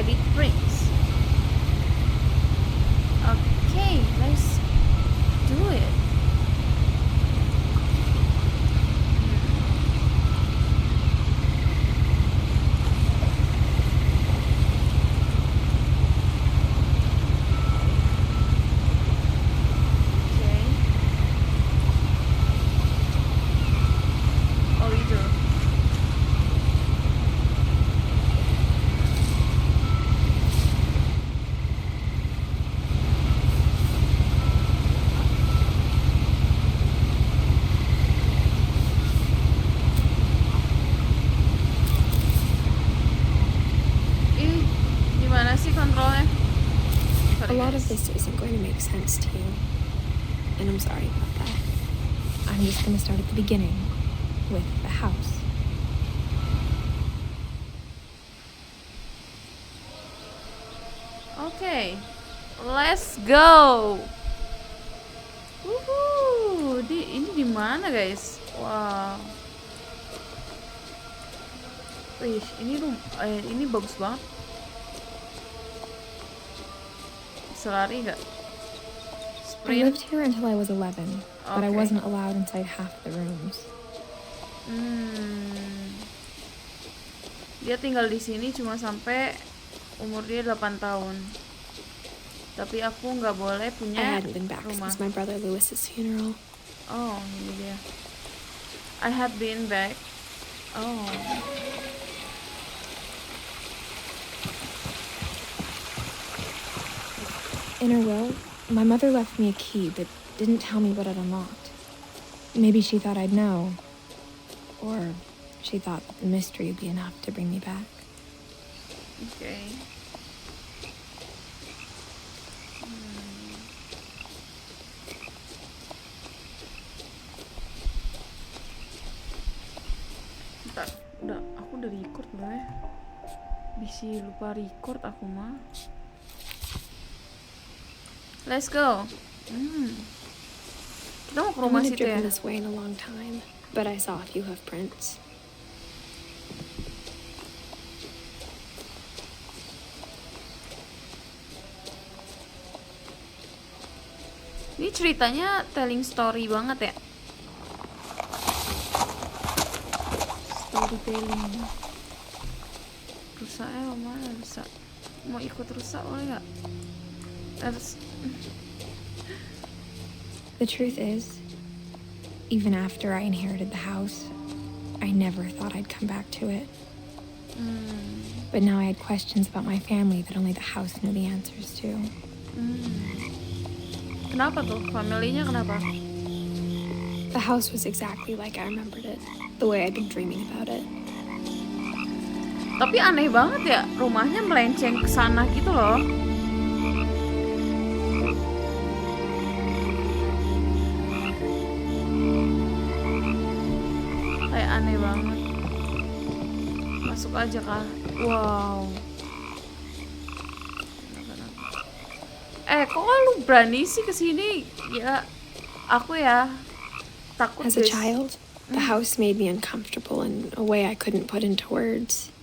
Edith brings. Okay, let's do it. A lot of this isn't going to make sense to you, and I'm sorry about that. I'm just going to start at the beginning, with the house. Okay, let's go. Wuhu, ini di mana guys? Wow. Wih, ini bagus banget. Selari nggak? I lived here until I was 11, but I wasn't allowed inside half the rooms. Dia tinggal di sini cuma sampai umur dia 8 tahun. Tapi aku nggak boleh punya I hadn't been back rumah. Since my brother Lewis's funeral. Oh, ini dia. I had been back. Oh. In her will, my mother left me a key but didn't tell me what it unlocked. Maybe she thought I'd know. Or she thought that the mystery would be enough to bring me back. Okay. Bentar, aku udah record belum ya? Bisa lupa record aku mah. Let's go. Kita mau ke rumah situ ya. I've been this way in a long time, but I saw a few hoof prints. Ini ceritanya telling story banget ya. Storytelling. Rusaknya mana rusak? Mau ikut rusak boleh nggak? The truth is, even after I inherited the house, I never thought I'd come back to it. But now I had questions about my family that only the house knew the answers to. Kenapa tuh? Familinya kenapa? The house was exactly like I remembered it, the way I'd been dreaming about it. Tapi aneh banget ya, rumahnya melenceng ke sana gitu loh. Kayak aneh banget. Masuk aja kah? Wow. Kok lu berani sih kesini? Ya, aku ya takut. As a child, the house made me uncomfortable in a way I couldn't put into words.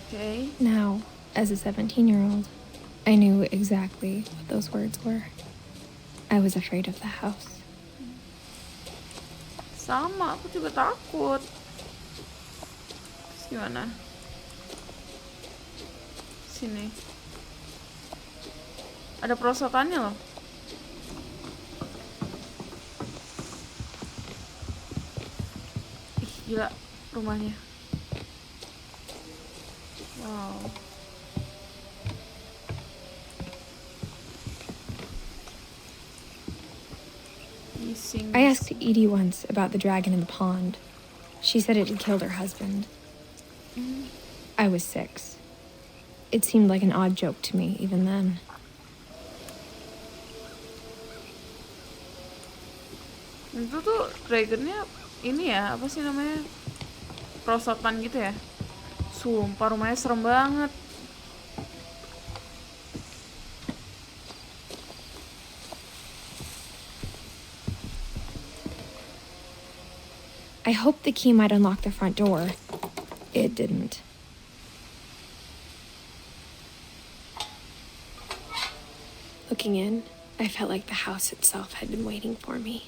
Okay. Now, as a 17-year-old, I knew exactly what those words were. I was afraid of the house. Sama, aku juga takut. Terus gimana? Sini. Ada perosotannya loh. Ih, gila rumahnya. Wow. I asked Edith once about the dragon in the pond. She said it had killed her husband. I was 6. It seemed like an odd joke to me even then. Itu tuh dragonnya ini ya, apa sih namanya? Perosotan gitu ya. Sumpah rumahnya serem banget. I hoped the key might unlock the front door. It didn't. Looking in, I felt like the house itself had been waiting for me.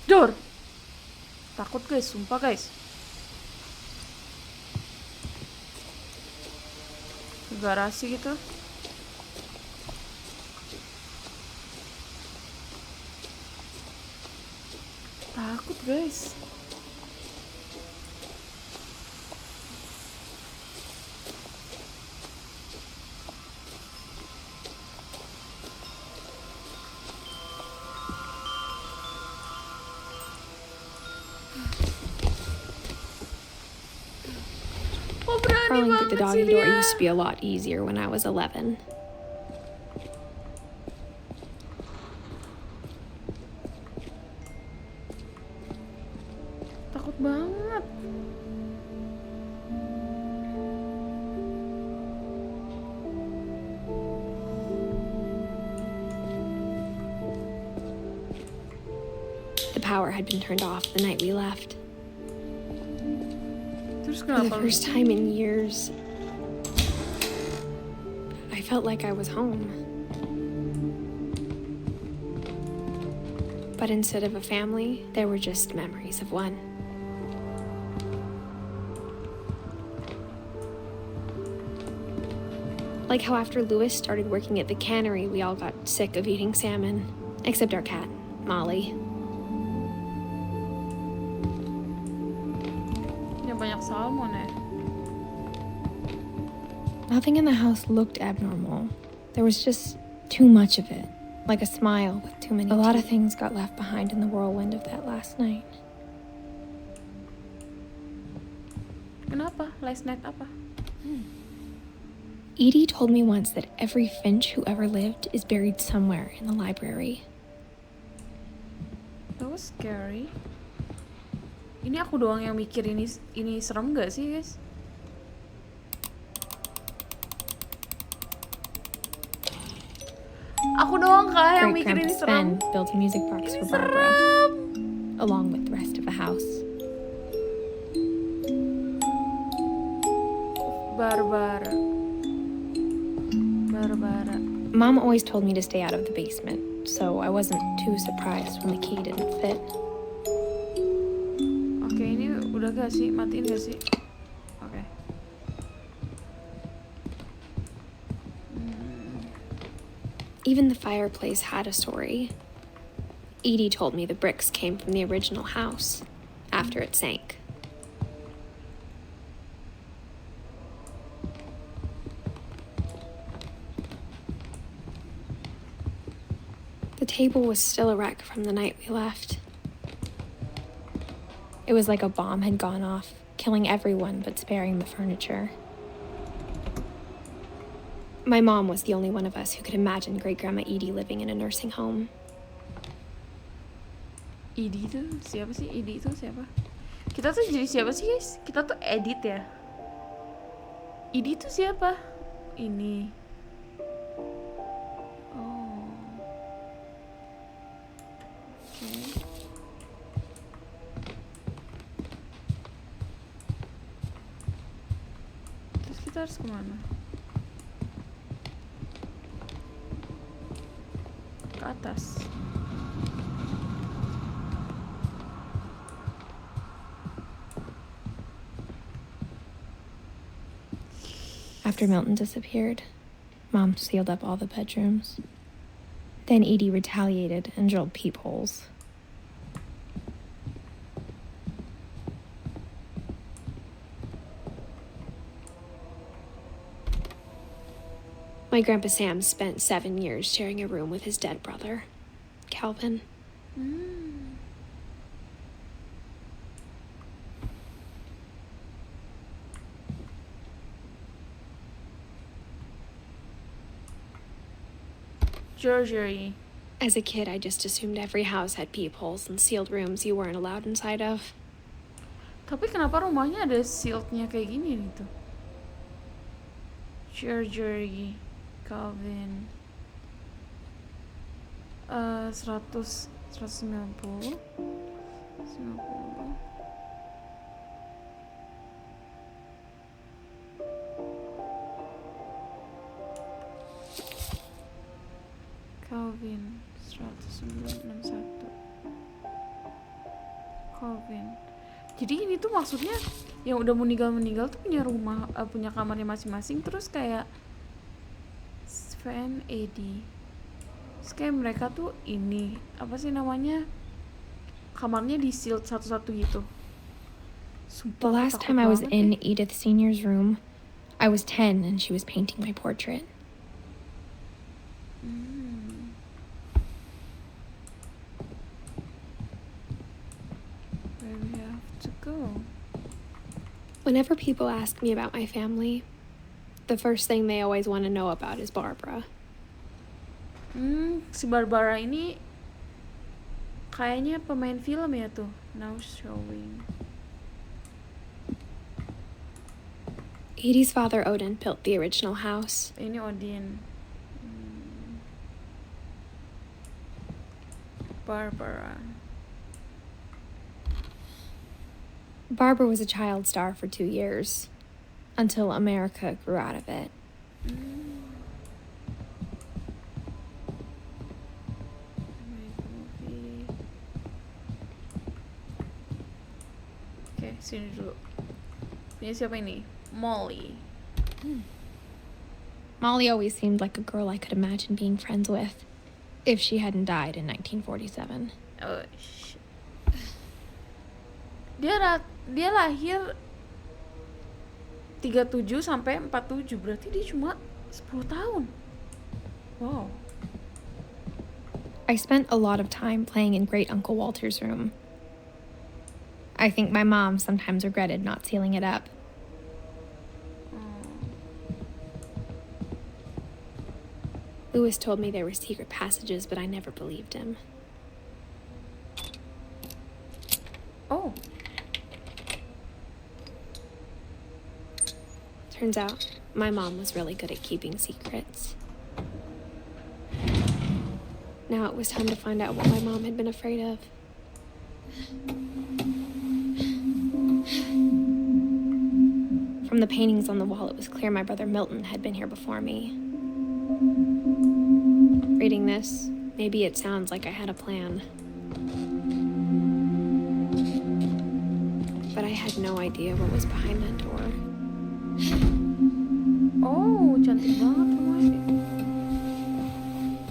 Dor! Takut guys, sumpah guys. Ke garasi gitu. Takut guys. Oh, berani Crawling through the banget sih doggy door dia. used to be a lot easier when I was 11. Takut banget. The power had been turned off the night we left. Terus For the kenapa? first time in years, I felt like I was home. But instead of a family, there were just memories of one. Like how after Lewis started working at the cannery, we all got sick of eating salmon. Except our cat, Molly. Ya banyak salmon ya. Nothing in the house looked abnormal. There was just too much of it. Like a smile with too many teeth. A lot of things got left behind in the whirlwind of that last night. Kenapa? Last night apa? Edie told me once that every Finch who ever lived is buried somewhere in the library. That was scary. Ini aku doang yang mikir ini serem gak sih guys? Aku doang kah yang Great mikir ini Grandpa serem? Sven built a music box Ini for Barbara, serem. along with the rest of the house. Barbara. Mom always told me to stay out of the basement, so I wasn't too surprised when the key didn't fit. Oke, ini udah gak sih? Matiin gak sih? Oke. Even the fireplace had a story. Edie told me the bricks came from the original house after it sank. The table was still a wreck from the night we left. It was like a bomb had gone off, killing everyone but sparing the furniture. My mom was the only one of us who could imagine Great-Grandma Edie living in a nursing home. Edith tuh siapa sih? Edith tuh siapa? Kita tuh jadi siapa sih guys? Kita tuh Edith ya? Edith tuh siapa? Ini. Oh. Oke. Terus kita harus kemana? Ke atas. After Milton disappeared, Mom sealed up all the bedrooms. Then Edie retaliated and drilled peepholes. My Grandpa Sam spent 7 years sharing a room with his dead brother, Calvin. Georgery. As a kid, I just assumed every house had peepholes and sealed rooms you weren't allowed inside of. Tapi kenapa rumahnya ada shieldnya kayak gini nih tuh? Georgery, Calvin. 190. Coven. Jadi ini tuh maksudnya yang udah meninggal tuh punya rumah, punya kamarnya masing-masing, terus kayak Sven, Eddie, terus kayak mereka tuh ini apa sih namanya, kamarnya di shield satu-satu gitu. The Sumpah last takut time I was banget in deh. Edith Senior's room, I was 10 and she was painting my portrait. Where we have to go? Whenever people ask me about my family, the first thing they always want to know about is Barbara. Si Barbara ini kayaknya pemain film ya tuh. Now showing. Edie's father, Odin, built the original house. Ini Odin. Barbara. Barbara was a child star for 2 years, until America grew out of it. Oke, sini dulu. Ini siapa ini? Molly. Molly always seemed like a girl I could imagine being friends with, if she hadn't died in 1947. Oh, shit. Dia lahir 37 sampai 47, berarti dia cuma 10 tahun. Wow. I spent a lot of time playing in Great Uncle Walter's room. I think my mom sometimes regretted not sealing it up. Lewis told me there were secret passages, but I never believed him. Oh, Turns out, my mom was really good at keeping secrets. Now it was time to find out what my mom had been afraid of. From the paintings on the wall, it was clear my brother Milton had been here before me. Reading this, maybe it sounds like I had a plan. But I had no idea what was behind that door. oh, cantik banget rumahnya.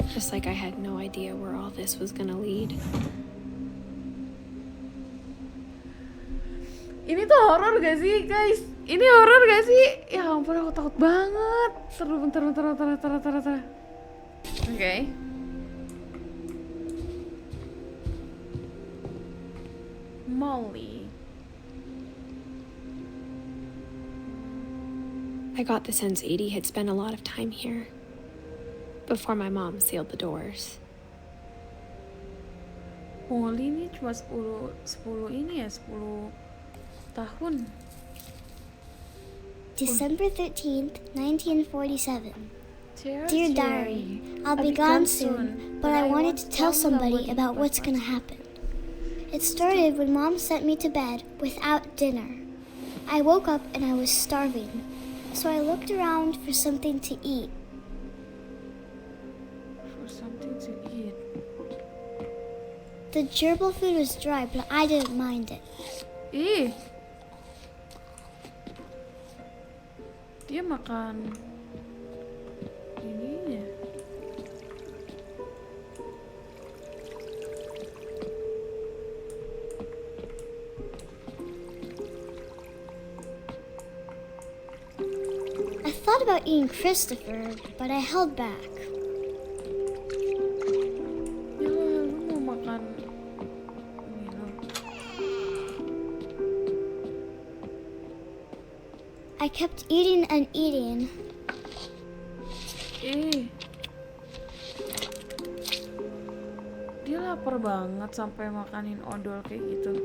Just like I had no idea where all this was gonna lead. Ini tuh horor gak sih, guys? Ini horor gak sih? Ya ampun, aku takut banget. Seru, bentar. Oke. Molly. I got the sense Edie had spent a lot of time here before my mom sealed the doors. Molly ini cuma 10 tahun. December 13th, 1947. Dear Diary, Diary, I'll be gone soon, but I wanted to tell somebody about what's gonna happen. It started when Mom sent me to bed without dinner. I woke up and I was starving, so I looked around for something to eat. For something to eat. The gerbil food was dry, but I didn't mind it. Ih. Dia makan ininya. I thought about eating Christopher, but I held back. Ya, lu mau makan ini loh. I kept eating and eating. Dia lapar banget sampai makanin odol kayak gitu.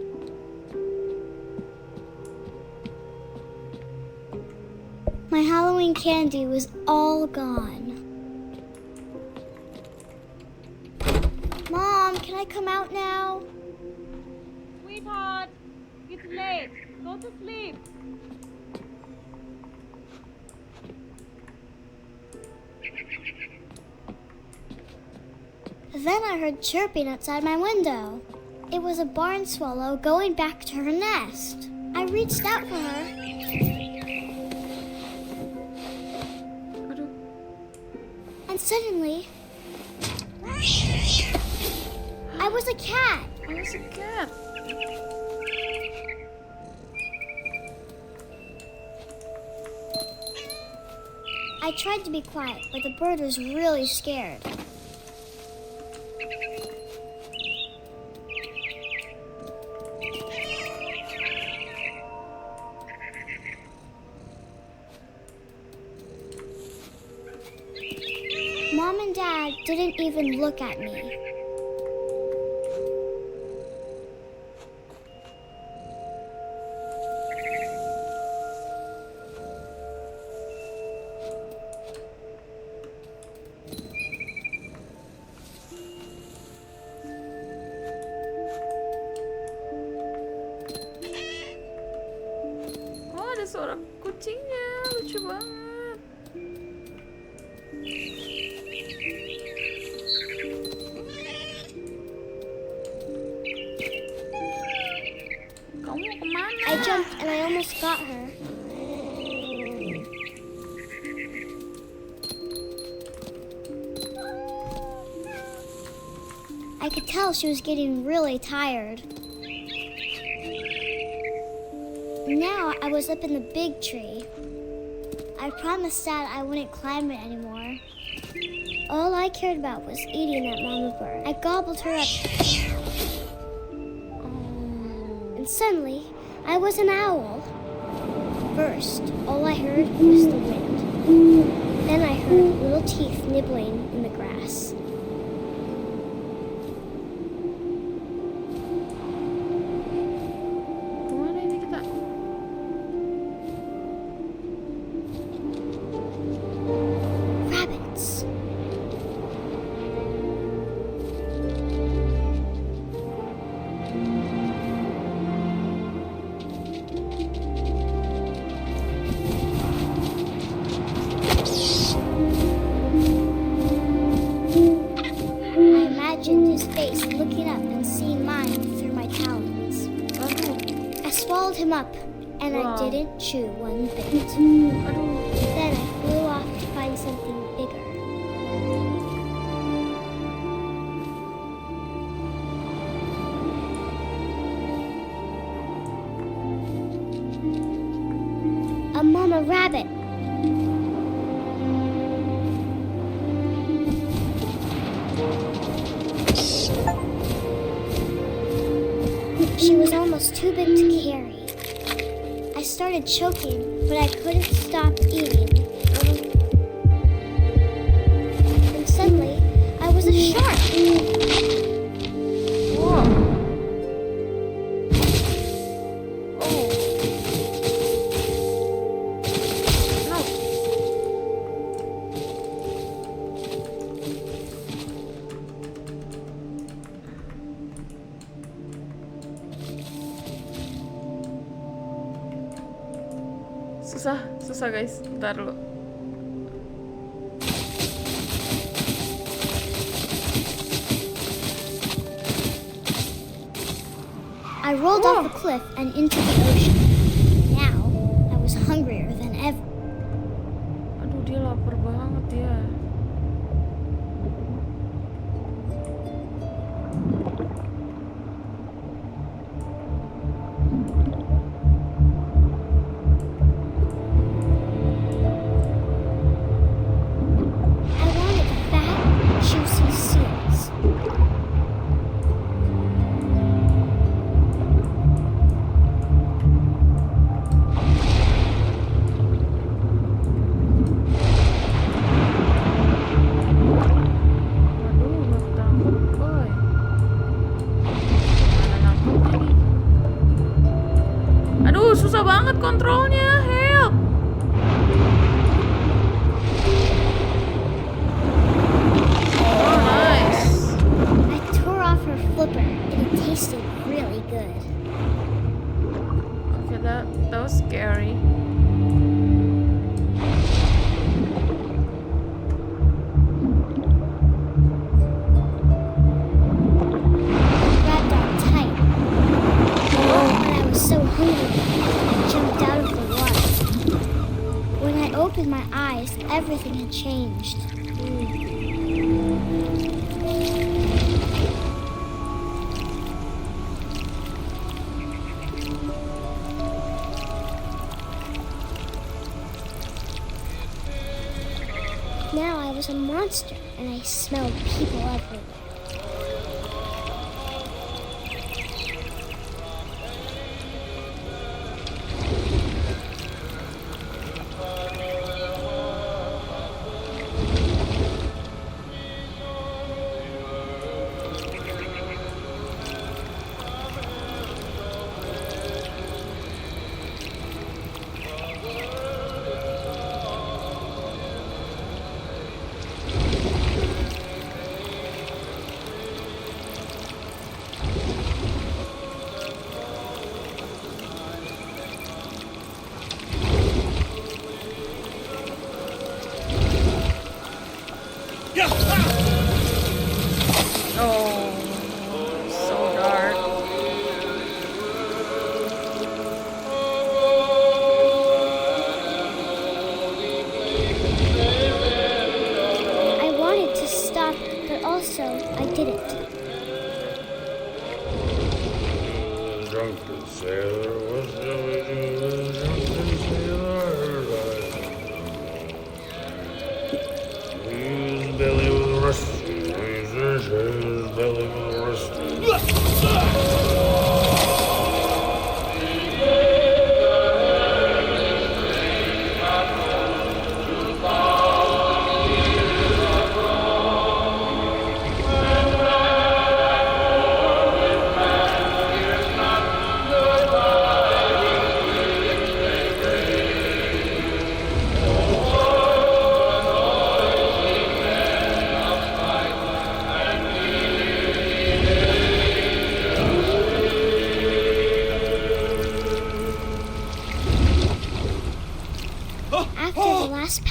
My Halloween candy was all gone. Mom, can I come out now? Sweetheart, it's late. Go to sleep. Then I heard chirping outside my window. It was a barn swallow going back to her nest. I reached out for her. Aduh. And suddenly, I was a cat. Oh, it's a cat. I tried to be quiet, but the bird was really scared. Mom and Dad didn't even look at me. Oh, ada suara kucingnya, lucu banget. Kamu mau kemana? I jumped and I almost got her. I could tell she was getting really tired. Now I was up in the big tree. I promised Dad I wouldn't climb it anymore. All I cared about was eating that mama bird. I gobbled her up. And suddenly, I was an owl. First, all I heard was the wind. Then I heard little teeth nibbling in the grass. Kemana ini kita? Rabbits. I imagined his face looking up and seeing mine through my talons. Aduh, I swallowed him up, and Wow. I didn't chew one bit. aduh. Then I flew off to find something bigger. A mama rabbit. She was almost too big to carry. I started choking, but I couldn't stop eating. And suddenly, I was a shark. Whoa. Oh. No. Susah guys. Bentar dulu. I rolled off the cliff and into the ocean. Now, I was hungrier than ever. Aduh, dia lapar banget ya. I wanted fat, juicy seals. Waduh, gak ketangkep, boy. Mana nangkepnya nih? Aduh, susah banget kontrolnya. Help! Oh, nice. I tore off her flipper, and it tasted really good. Okay, that was scary. I grabbed on tight. opened my eyes, everything had changed. Now I was a monster, and I smelled people everywhere.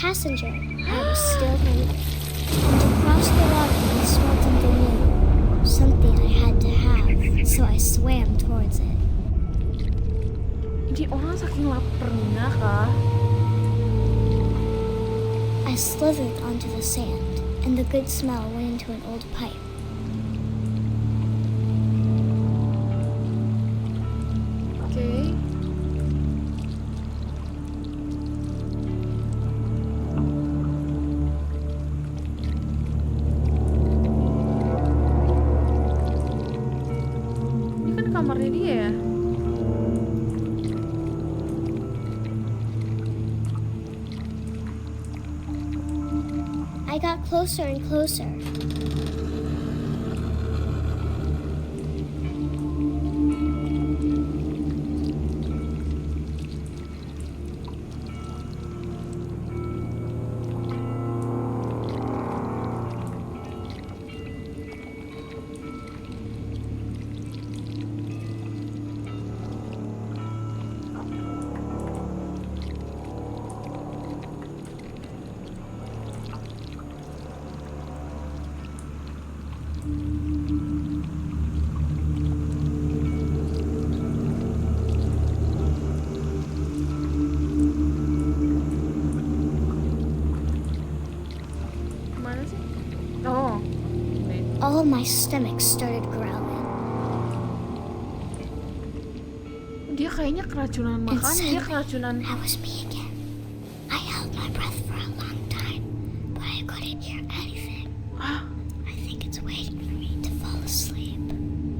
Passenger, I was still hungry. To cross the water, I smelled something new, something I had to have, so I swam towards it. Jadi orang saking laparnya kah? I slithered onto the sand, and the good smell went into an old pipe. Okay. Kamarnya dia ya? I got closer and closer. All my stomach started growling. Dia kayaknya keracunan makan, dia keracunan. That was me again. I held my breath for a long time, but I couldn't hear anything. I think it's waiting for me to fall asleep.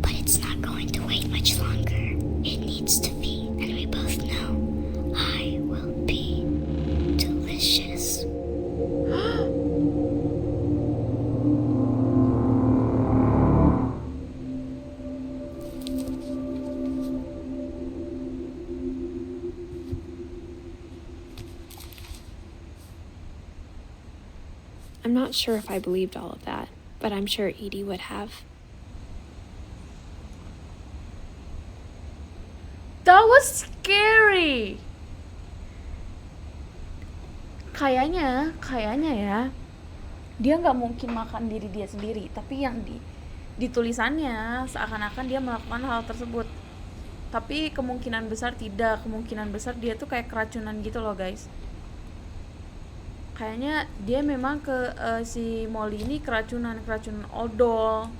But it's not going to wait much longer. It needs to feed, and we both know I will be delicious. I'm not sure if I believed all of that, but I'm sure Edie would have. That was scary. Kayaknya ya, dia nggak mungkin makan diri dia sendiri, tapi yang di tulisannya seakan-akan dia melakukan hal tersebut. Tapi kemungkinan besar tidak, kemungkinan besar dia tuh kayak keracunan gitu loh guys. Kayaknya dia memang ke si Molly ini keracunan odol.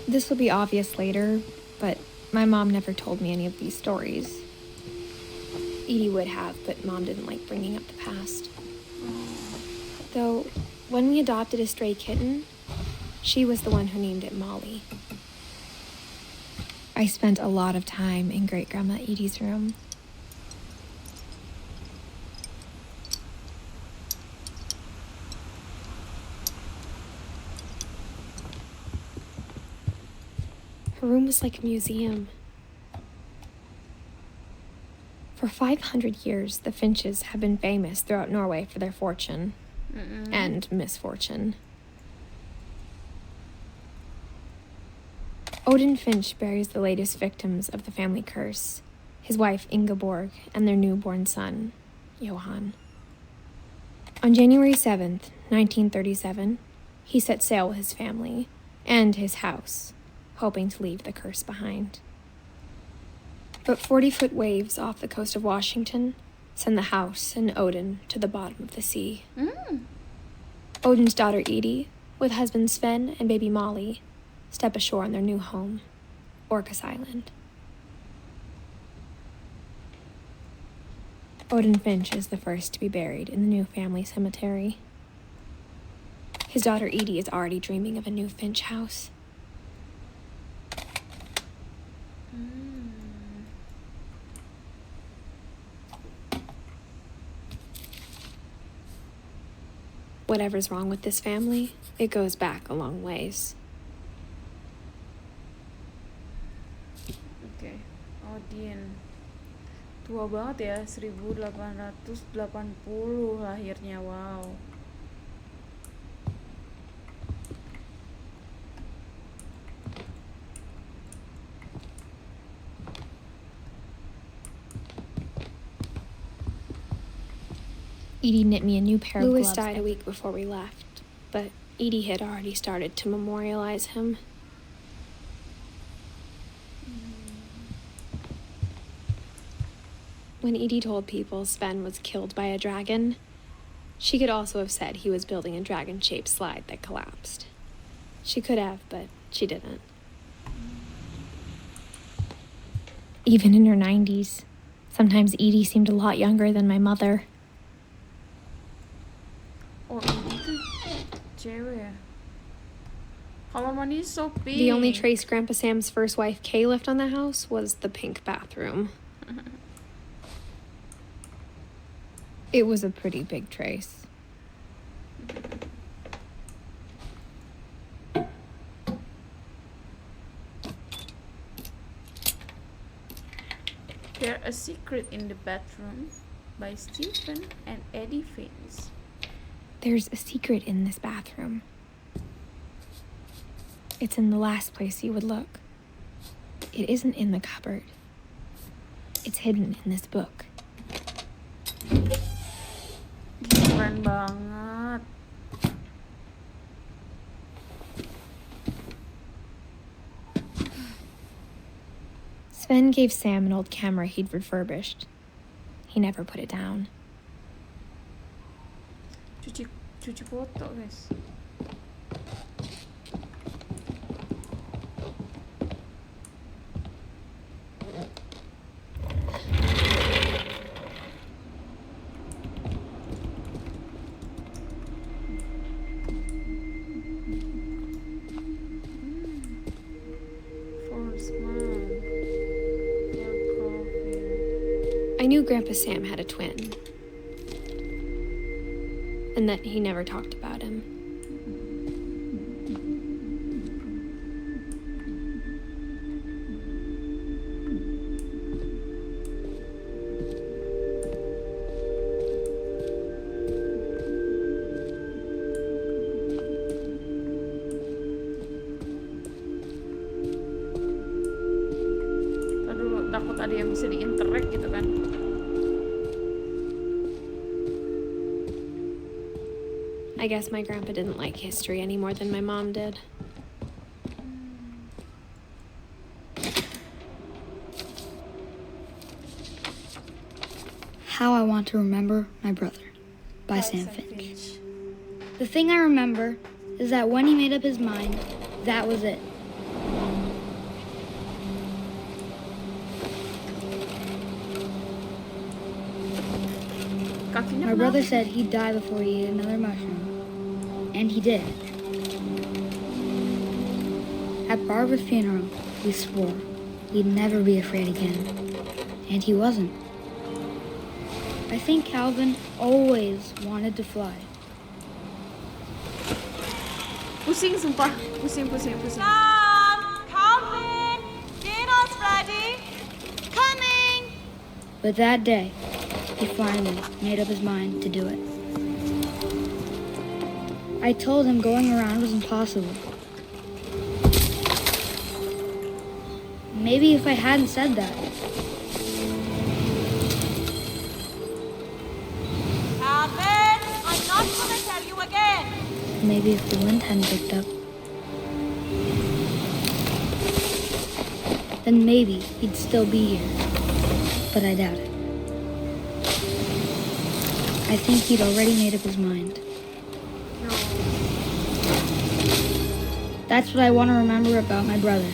This will be obvious later, but my mom never told me any of these stories. Edie would have, but Mom didn't like bringing up the past. Though, when we adopted a stray kitten, she was the one who named it Molly. I spent a lot of time in Great-Grandma Edie's room. Her room was like a museum. For 500 years, the Finches have been famous throughout Norway for their fortune and misfortune. Odin Finch buries the latest victims of the family curse, his wife Ingeborg and their newborn son, Johan. On January 7th, 1937, he set sail with his family and his house, hoping to leave the curse behind. But 40-foot waves off the coast of Washington send the house and Odin to the bottom of the sea. Odin's daughter Edie, with husband Sven and baby Molly, step ashore on their new home, Orcas Island. Odin Finch is the first to be buried in the new family cemetery. His daughter Edie is already dreaming of a new Finch house. Whatever's wrong with this family, it goes back a long ways. Oke. Odin. Tua banget ya, 1880 lahirnya. Wow. Edie knit me a new pair of gloves. Louis died a week before we left, but Edie had already started to memorialize him. When Edie told people Sven was killed by a dragon, she could also have said he was building a dragon-shaped slide that collapsed. She could have, but she didn't. Even in her 90s, sometimes Edie seemed a lot younger than my mother. Oh, ini tuh cewek ya. Kamar mandi so pink. The only trace Grandpa Sam's first wife Kay left on the house was the pink bathroom. It was a pretty big trace. There's a Secret in the Bathroom by Stephen and Eddie Finch. There's a secret in this bathroom. It's in the last place you would look. It isn't in the cupboard. It's hidden in this book. Keren banget. Sven gave Sam an old camera he'd refurbished. He never put it down. Cuci foto, guys. I knew Grandpa Sam had a twin, and that he never talked about him. Aduh, takut ada yang bisa diinterek gitu kan. I guess my grandpa didn't like history any more than my mom did. How I Want to Remember My Brother by Sam Finch. The thing I remember is that when he made up his mind, that was it. My brother said he'd die before he ate another mushroom. And he did. At Barbara's funeral, he swore he'd never be afraid again. And he wasn't. I think Calvin always wanted to fly. Pusing sumpah, pusing. Calvin, dinner's ready. Coming. But that day, he finally made up his mind to do it. I told him going around was impossible. Maybe if I hadn't said that. Calvin, I'm not gonna tell you again. Maybe if the wind hadn't picked up. Then maybe he'd still be here. But I doubt it. I think he'd already made up his mind. That's what I want to remember about my brother.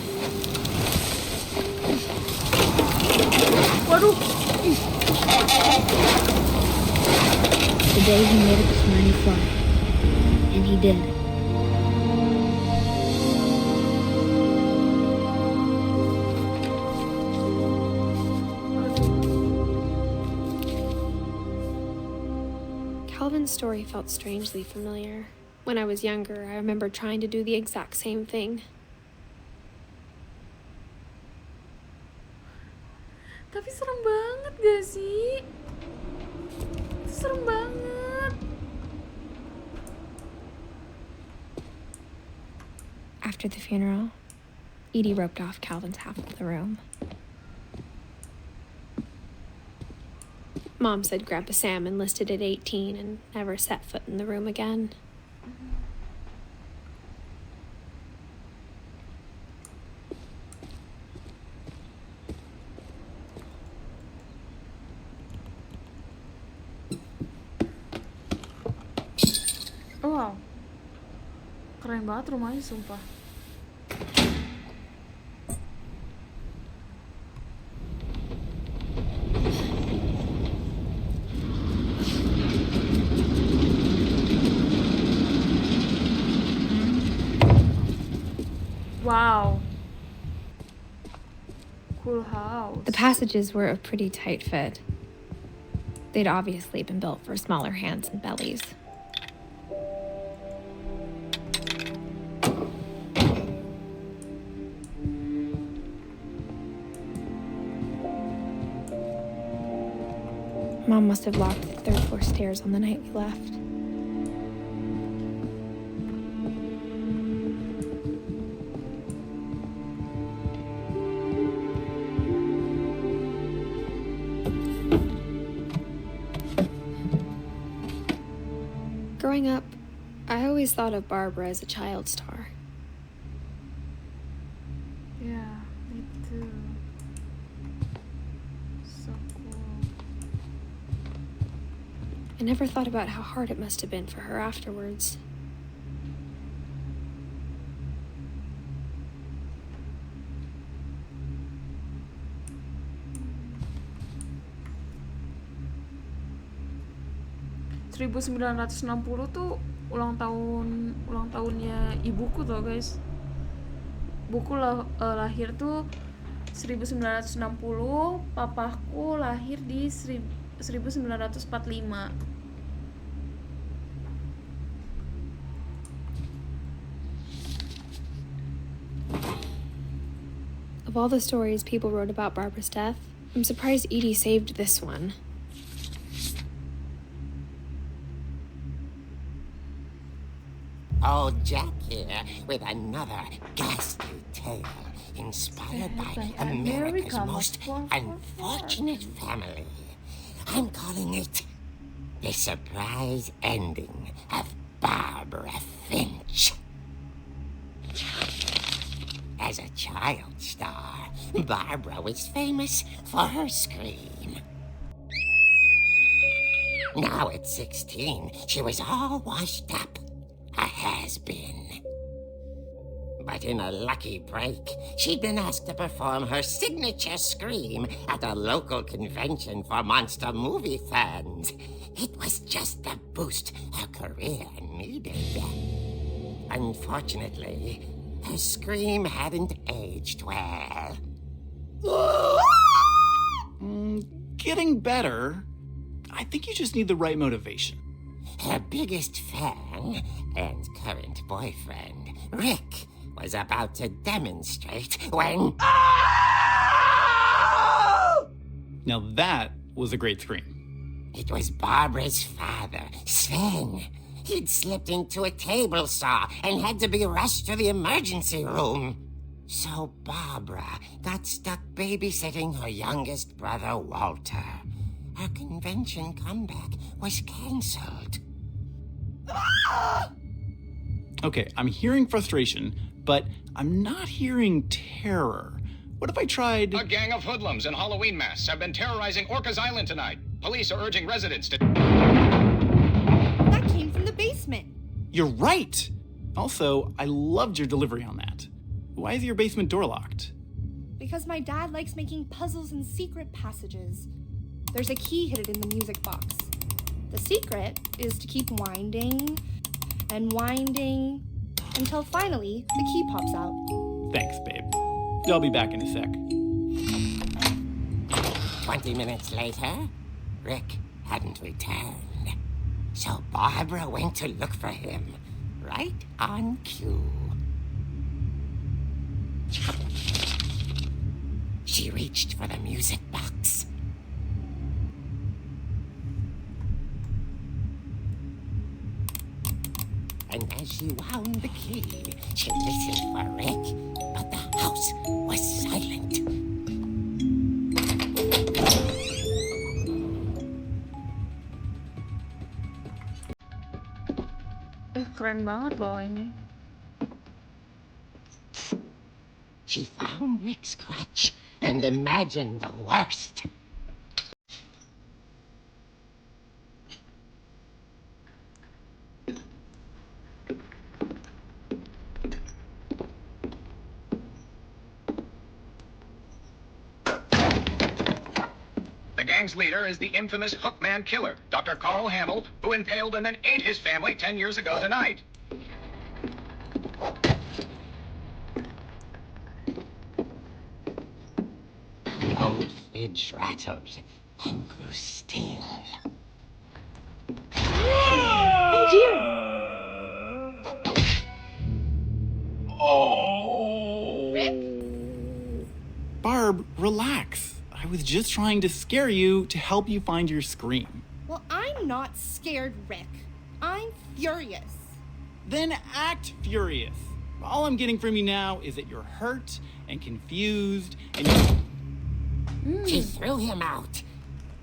Waduh. The day he made up his mind to fly. And he did. Calvin's story felt strangely familiar. When I was younger, I remember trying to do the exact same thing. Tapi serem banget gak sih? Itu serem banget. After the funeral, Edie roped off Calvin's half of the room. Mom said Grandpa Sam enlisted at 18 and never set foot in the room again. Oh, wow. Keren banget rumahnya, sumpah. Wow. Cool house. The passages were a pretty tight fit. They'd obviously been built for smaller hands and bellies. Mom must have locked the third floor stairs on the night we left. Growing up, I always thought of Barbara as a child star. Yeah, me too. So cool. I never thought about how hard it must have been for her afterwards. ...1960 tuh ulang tahunnya ibuku tuh guys. Buku lahir tuh 1960, papaku lahir di 1945. Of all the stories people wrote about Barbara's death, I'm surprised Edie saved this one. Old Jack here with another ghastly tale inspired by America's most unfortunate family. I'm calling it The Surprise Ending of Barbara Finch. As a child star, Barbara was famous for her scream. Now at 16, she was all washed up. A has-been. But in a lucky break, she'd been asked to perform her signature scream at a local convention for monster movie fans. It was just the boost her career needed. Unfortunately, her scream hadn't aged well. Getting better. I think you just need the right motivation. Her biggest fan and current boyfriend, Rick, was about to demonstrate when... Now that was a great scream. It was Barbara's father, Sven. He'd slipped into a table saw and had to be rushed to the emergency room. So Barbara got stuck babysitting her youngest brother, Walter. Her convention comeback was cancelled. Okay, I'm hearing frustration, but I'm not hearing terror. What if I tried... A gang of hoodlums in Halloween masks have been terrorizing Orcas Island tonight. Police are urging residents to... That came from the basement. You're right! Also, I loved your delivery on that. Why is your basement door locked? Because my dad likes making puzzles and secret passages. There's a key hidden in the music box. The secret is to keep winding and winding until finally the key pops out. Thanks, babe. I'll be back in a sec. 20 minutes later, Rick hadn't returned. So Barbara went to look for him, right on cue. She reached for the music box. And as she wound the key, she listened for Rick, but the house was silent. Keren banget loh ini. She found Rick's crutch and imagined the worst. The gang's leader is the infamous Hookman killer, Dr. Carl Hamill, who impaled and then ate his family 10 years ago tonight. The old fridge rattled and grew still. Barb, relax. I was just trying to scare you to help you find your scream. Well, I'm not scared, Rick. I'm furious. Then act furious. All I'm getting from you now is that you're hurt and confused and She threw him out,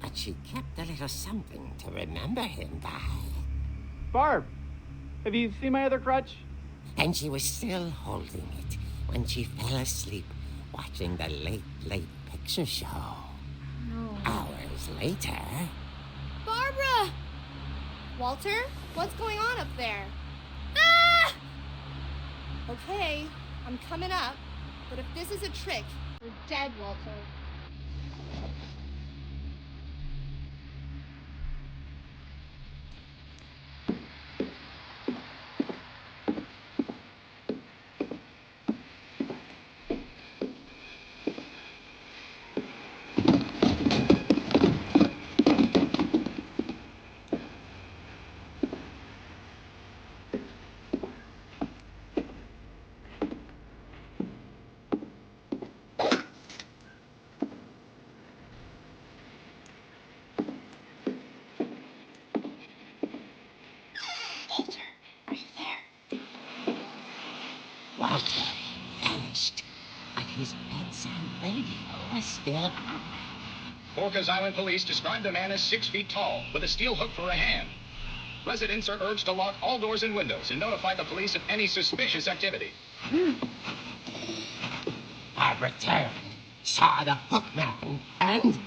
but she kept a little something to remember him by. Barb, have you seen my other crutch? And she was still holding it when she fell asleep watching the late picture show. Hours later... Barbara! Walter, what's going on up there? Ah! Okay, I'm coming up, but if this is a trick, you're dead, Walter. Walter vanished, but his bedside radio was still on. Orcas Island police described the man as 6 feet tall, with a steel hook for a hand. Residents are urged to lock all doors and windows and notify the police of any suspicious activity. Barbara turned, saw the hook man, and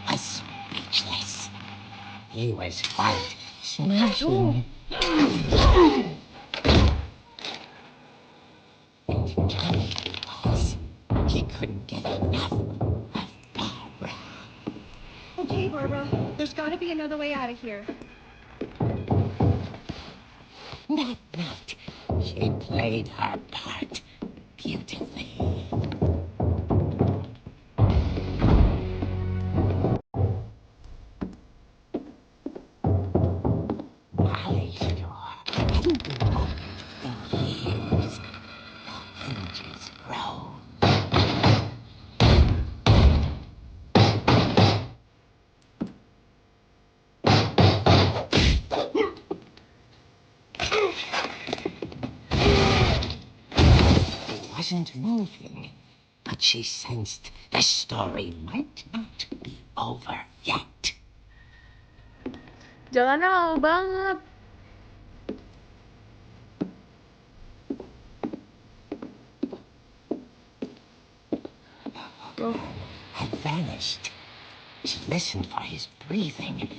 was speechless. He was quite smashing. He couldn't get enough of Barbara. Okay, Barbara, there's gotta be another way out of here. That night, she played her part beautifully. I sure hadn't walked in years. The hinges grow. He wasn't moving, but she sensed the story might not be over yet. Jangan lama banget. Had vanished. She listened for his breathing,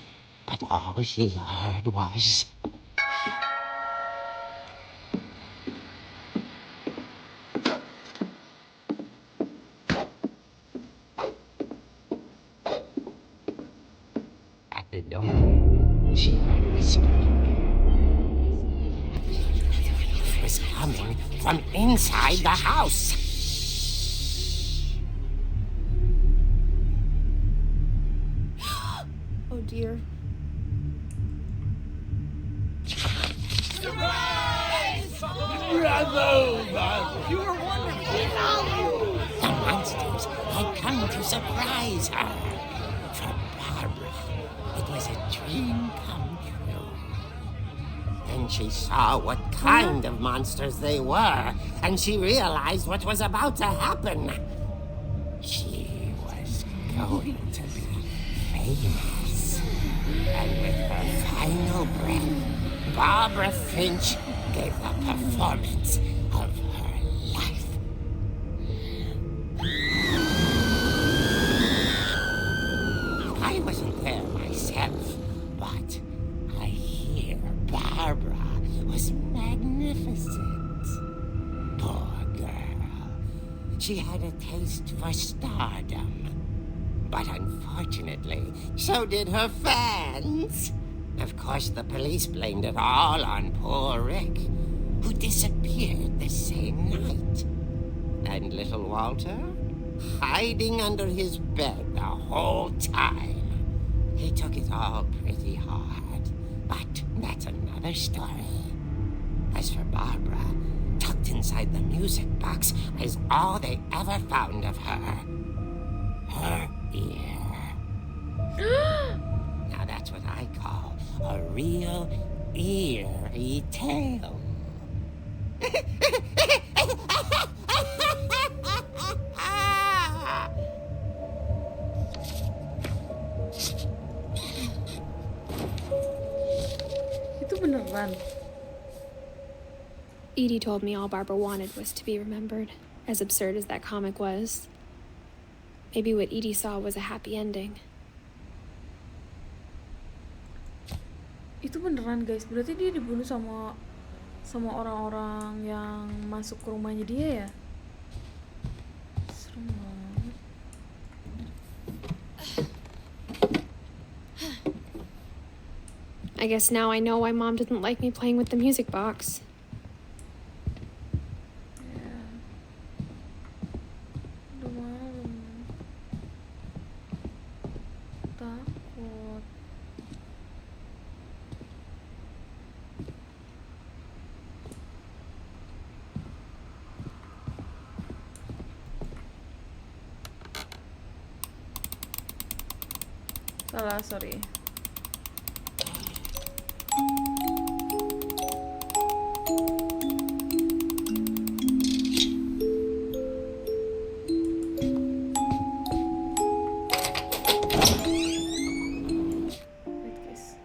but all she heard was... At the door, she heard whispering. It was coming from inside the house. Oh dear. The monsters had come to surprise her. For Barbara, it was a dream come true. Then she saw what kind of monsters they were, and she realized what was about to happen. She was going to be famous. And with her final breath, Barbara Finch gave the performance of her life. I wasn't there myself, but I hear Barbara was magnificent. Poor girl. She had a taste for stardom. But unfortunately, so did her fans. Of course, the police blamed it all on poor Rick, who disappeared the same night. And little Walter, hiding under his bed the whole time. He took it all pretty hard, but that's another story. As for Barbara, tucked inside the music box was all they ever found of her. Her ear. Now that's what I call a real eerie tale. Itu beneran. Edie told me all Barbara wanted was to be remembered, as absurd as that comic was. Maybe what Edie saw was a happy ending. Itu beneran guys, berarti dia dibunuh sama orang-orang yang masuk ke rumahnya dia ya? Serem banget. I guess now I know why Mom didn't like me playing with the music box. Ya. Udah malam. Takut. Salah, sorry. Wait, guys.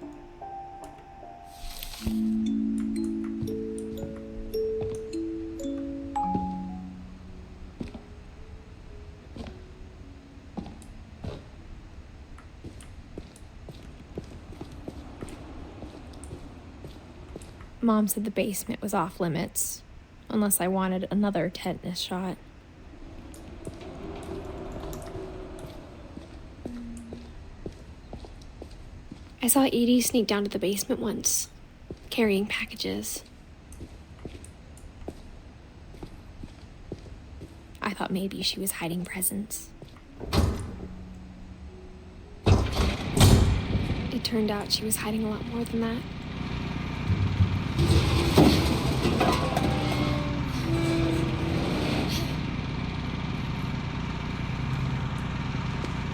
Mom said the basement was off limits, unless I wanted another tetanus shot. I saw Edie sneak down to the basement once, carrying packages. I thought maybe she was hiding presents. It turned out she was hiding a lot more than that.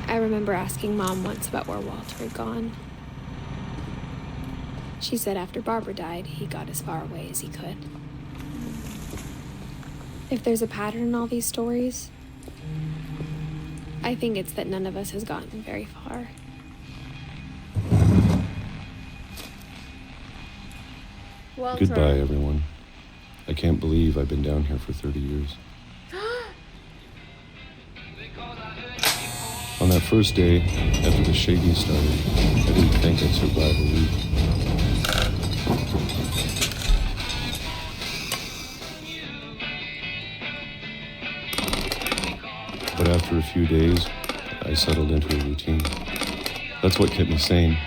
I remember asking Mom once about where Walter had gone. She said after Barbara died, he got as far away as he could. If there's a pattern in all these stories, I think it's that none of us has gotten very far. Walter. Goodbye, everyone. I can't believe I've been down here for 30 years. On that first day, after the shaking started, I didn't think I'd survive a week. But after a few days, I settled into a routine. That's what kept me sane.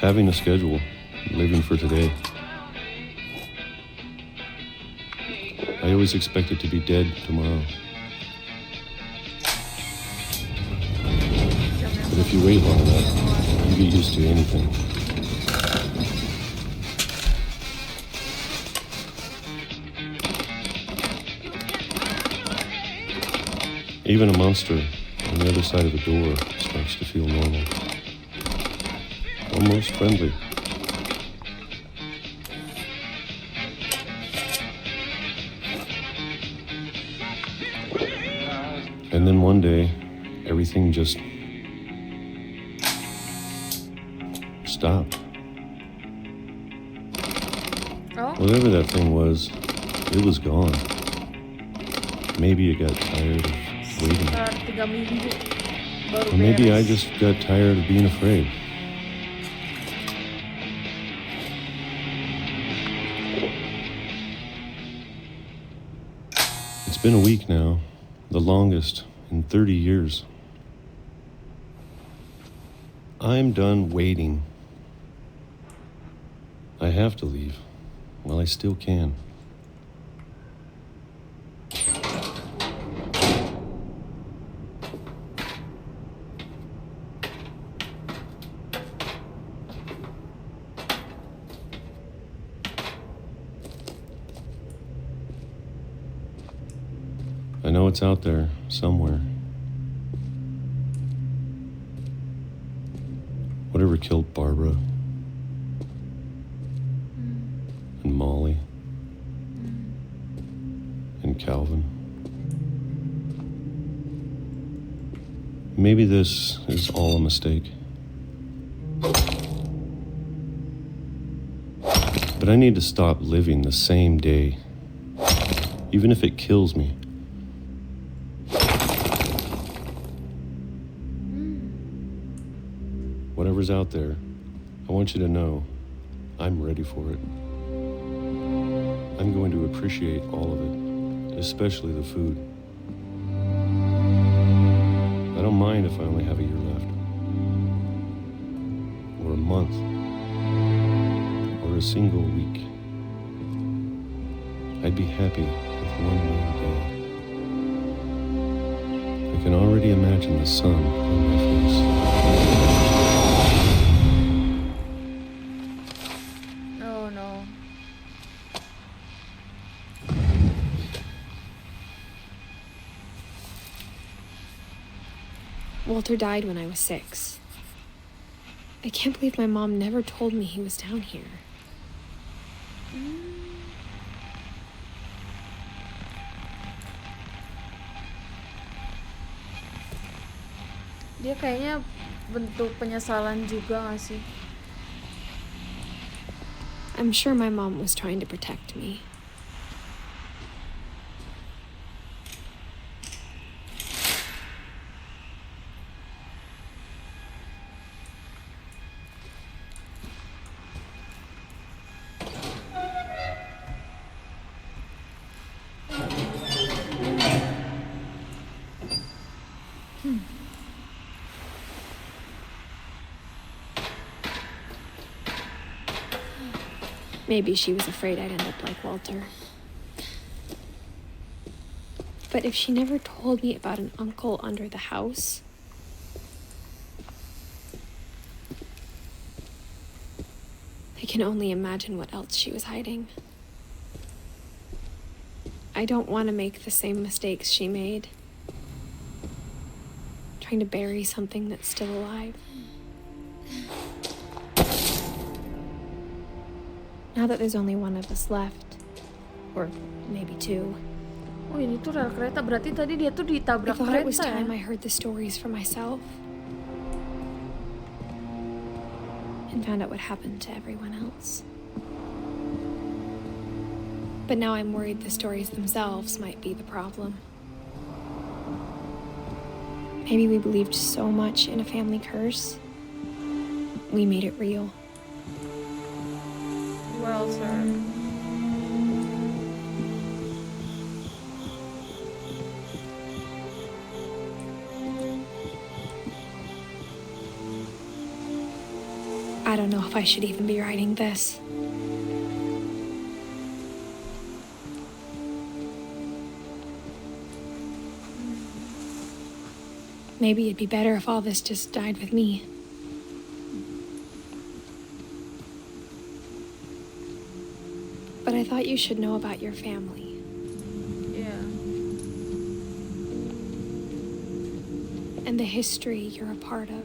Having a schedule, living for today. I always expected to be dead tomorrow. But if you wait long enough, you get used to anything. Even a monster on the other side of the door starts to feel normal. Almost friendly. And then one day, everything just stopped. Oh. Whatever that thing was, it was gone. Maybe it got tired of waiting. 3 minggu baru Or maybe I beres. just got tired of being afraid. It's been a week now, the longest in 30 years. I'm done waiting. I have to leave while I still can. I know it's out there somewhere. Whatever killed Barbara and Molly and Calvin. Maybe this is all a mistake. But I need to stop living the same day, even if it kills me. Whatever's out there, I want you to know I'm ready for it. I'm going to appreciate all of it, especially the food. I don't mind if I only have a year left, or a month, or a single week. I'd be happy with one more day. I can already imagine the sun on my face. Oh no. Walter died when I was 6. I can't believe my mom never told me he was down here. Dia kayaknya bentuk penyesalan juga gak sih? I'm sure my mom was trying to protect me. Maybe she was afraid I'd end up like Walter. But if she never told me about an uncle under the house, I can only imagine what else she was hiding. I don't want to make the same mistakes she made, trying to bury something that's still alive. Now that there's only one of us left, or maybe two, Oh, ini tuh rel kereta. Berarti tadi dia tuh I ditabrak thought it was kereta time ya? I heard the stories for myself and found out what happened to everyone else. But now I'm worried the stories themselves might be the problem. Maybe we believed so much in a family curse, we made it real. Well, sir. I don't know if I should even be writing this. Maybe it'd be better if all this just died with me. But I thought you should know about your family. Yeah. And the history you're a part of.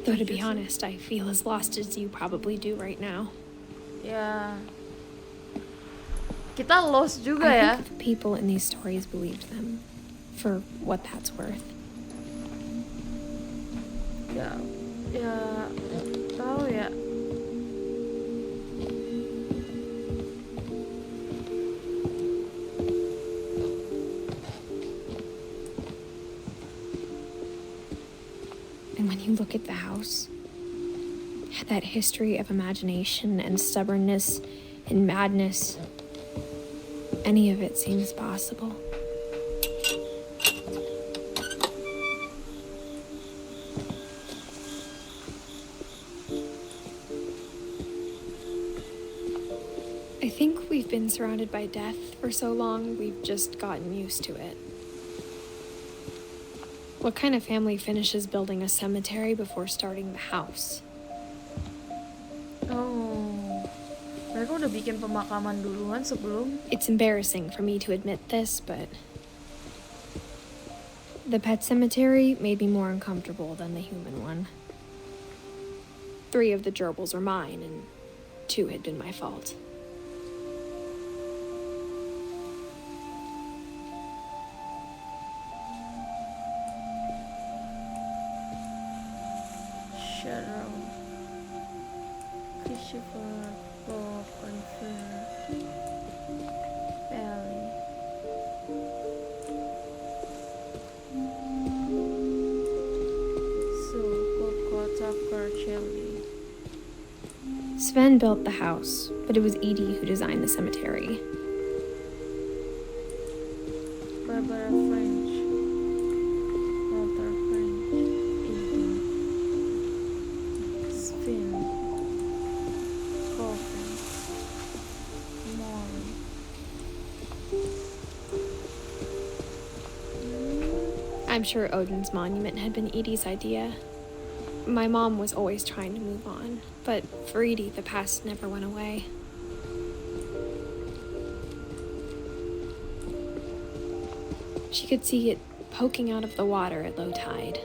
Though to be honest, I feel as lost as you probably do right now. Ya. Kita lost juga I ya. think the people in these stories believed them, for what that's worth. Ya. Ya. Tahu ya. And when you look at the house, that history of imagination and stubbornness and madness, any of it seems possible. I think we've been surrounded by death for so long, we've just gotten used to it. What kind of family finishes building a cemetery before starting the house? Oh. Mereka udah bikin pemakaman duluan sebelum. It's embarrassing for me to admit this, but the pet cemetery made me more uncomfortable than the human one. 3 of the gerbils are mine, and 2 had been my fault. Shadow. Christopher. Bob. Unfair. Ellie. Sue. Coco. Tucker. Shelly. Sven built the house, but it was Edie who designed the cemetery. Barbara French. Walter French. Edith. Spin. Coffin. Molly. I'm sure Odin's monument had been Edie's idea. My mom was always trying to move on, but for Edie, the past never went away. She could see it poking out of the water at low tide.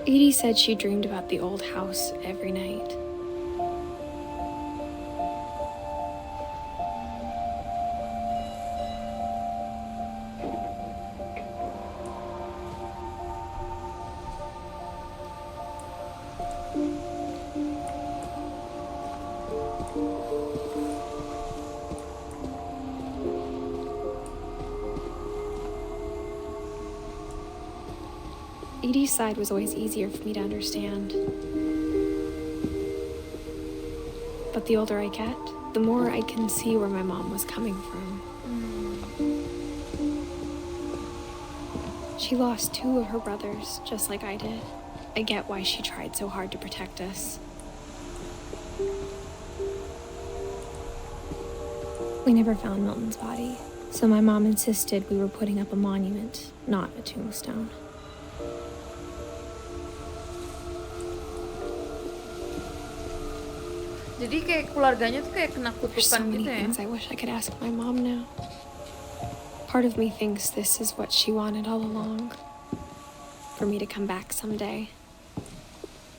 Edie said she dreamed about the old house every night. Edie's side was always easier for me to understand. But the older I get, the more I can see where my mom was coming from. She lost 2 of her brothers, just like I did. I get why she tried so hard to protect us. We never found Milton's body, so my mom insisted we were putting up a monument, not a tombstone. Jadi kayak keluarganya tuh kayak kena There's so kutukan many gitu ya. things I wish I could ask my mom now. Part of me thinks this is what she wanted all along. For me to come back someday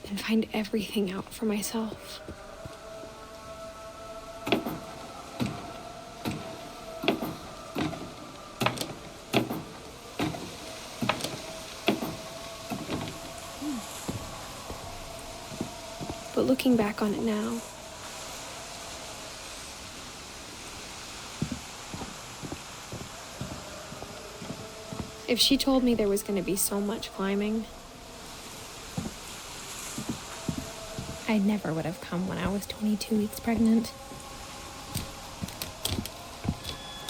and find everything out for myself. But looking back on it now, if she told me there was going to be so much climbing, I never would have come when I was 22 weeks pregnant.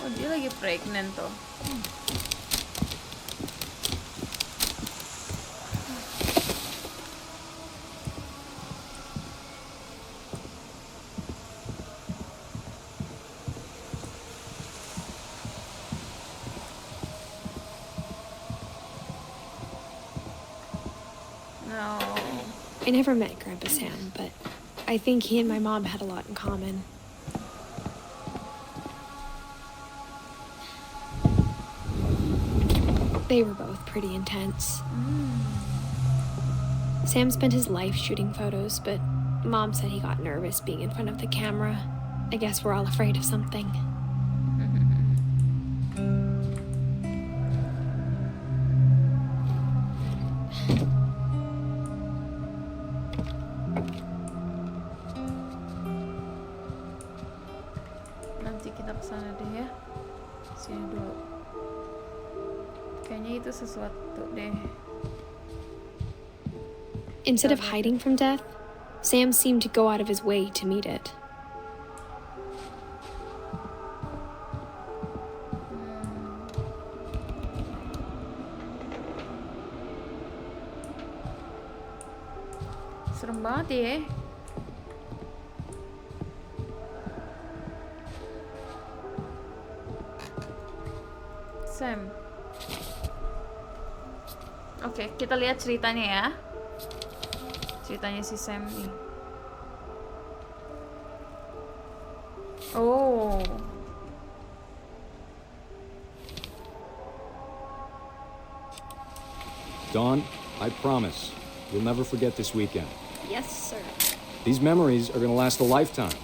Oh, dia lagi pregnant tuh. No. I never met Grandpa Sam, but I think he and my mom had a lot in common. They were both pretty intense. Sam spent his life shooting photos, but Mom said he got nervous being in front of the camera. I guess we're all afraid of something. Nanti kita kesana deh ya. Sini dulu. Kayaknya itu sesuatu deh. Instead of hiding from death, Sam seemed to go out of his way to meet it. Serem banget ya. Sam. Oke, kita lihat ceritanya ya. Ceritanya si Sam nih. Oh. Dawn, I promise, you'll never forget this weekend. Yes, sir. These memories are gonna last a lifetime.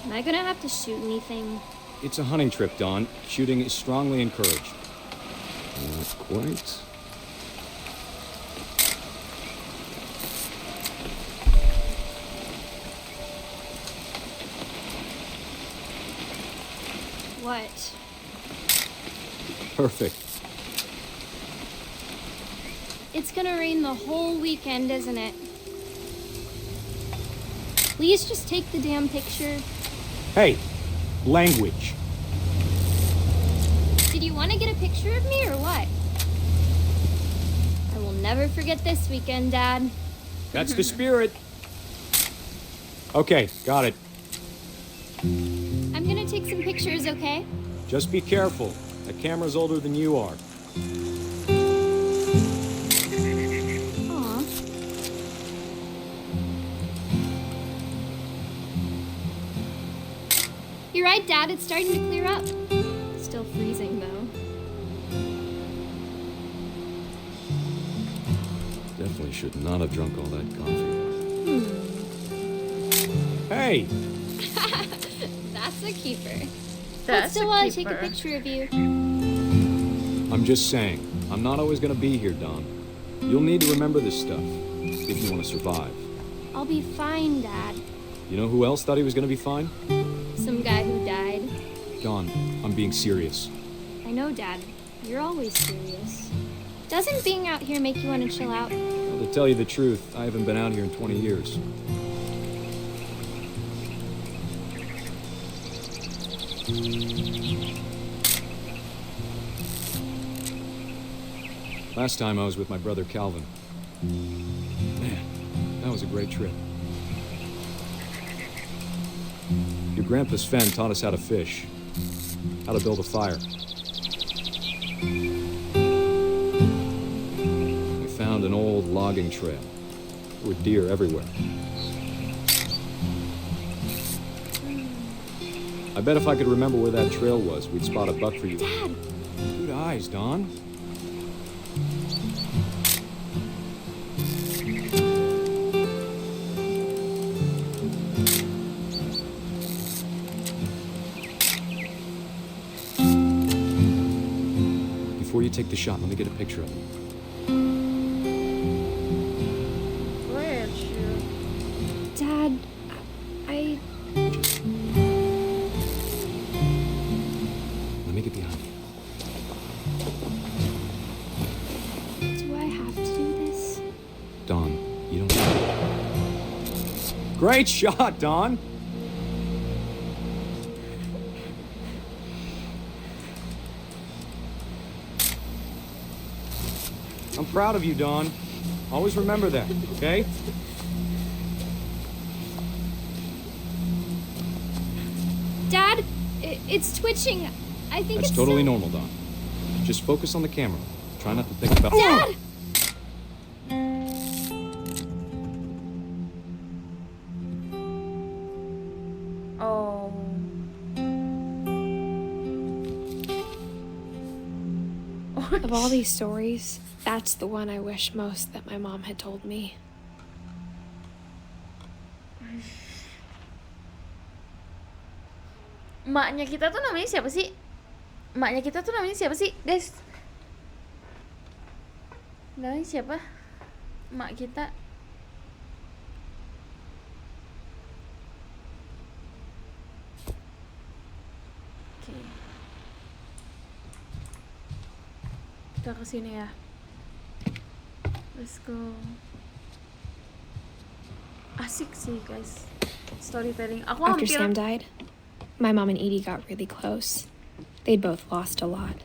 Am I gonna have to shoot anything? It's a hunting trip, Dawn. Shooting is strongly encouraged. Not quite. What? Perfect. It's gonna rain the whole weekend, isn't it? Please just take the damn picture. Hey, language. Did you want to get a picture of me or what? I will never forget this weekend, Dad. That's the spirit. Okay, got it. I'm gonna take some pictures, okay? Just be careful. The camera's older than you are. Aw. You're right, Dad. It's starting to clear up. Still freezing, though. Definitely should not have drunk all that coffee. Hey! That's a keeper. That's Still a want to take a keeper. picture of you. I'm just saying. I'm not always gonna be here, Dawn. You'll need to remember this stuff if you want to survive. I'll be fine, Dad. You know who else thought he was gonna be fine? Some guy who died. Dawn, I'm being serious. I know, Dad. You're always serious. Doesn't being out here make you want to chill out? Well, to tell you the truth, I haven't been out here in 20 years. Last time I was with my brother Calvin. Man, that was a great trip. Your grandpa Sven taught us how to fish, how to build a fire. We found an old logging trail. There were deer everywhere. I bet if I could remember where that trail was, we'd spot a buck for you. Dad! Good eyes, Dawn. Before you take the shot, let me get a picture of it. Where is you? Dad, I... Let me get behind you. Do I have to do this? Dawn, you don't... Great shot, Dawn! I'm proud of you, Dawn. Always remember that, okay? Dad, it's twitching. I think That's it's totally normal, Dawn. Just focus on the camera. Try not to think about... Dad! Oh. Of all these stories, that's the one I wish most that my mom had told me. Maknya kita tuh namanya siapa sih? Maknya kita tuh namanya siapa sih, guys? Namanya siapa? Mak kita. Oke. Kita kesini ya. Let's go. Asik sih, guys. Storytelling. Aku After hampir... Sam died, my mom and Edie got really close. They'd both lost a lot.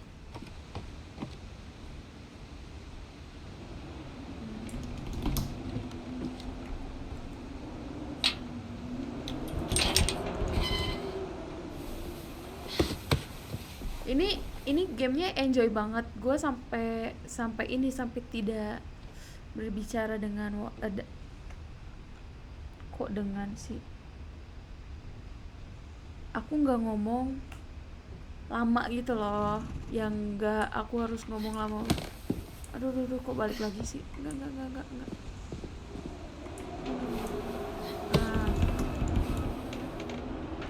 Ini gamenya enjoy banget. Gue sampai tidak berbicara dengan kok dengan sih. Aku nggak ngomong lama gitu loh, yang nggak aku harus ngomong lama. Aduh kok balik lagi sih? Enggak.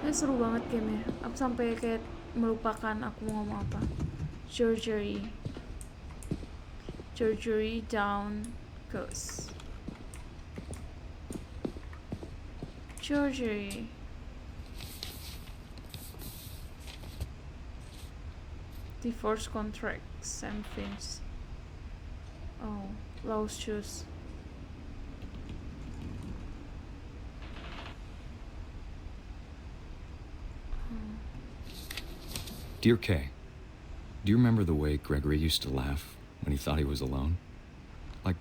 Ini seru banget gamenya. Aku sampai kayak melupakan aku mau ngomong apa. Surgery down goes. Surgery. Divorce contract, Sam Finch. Oh, Laos shoes. Dear Kay, do you remember the way Gregory used to laugh when he thought he was alone? Like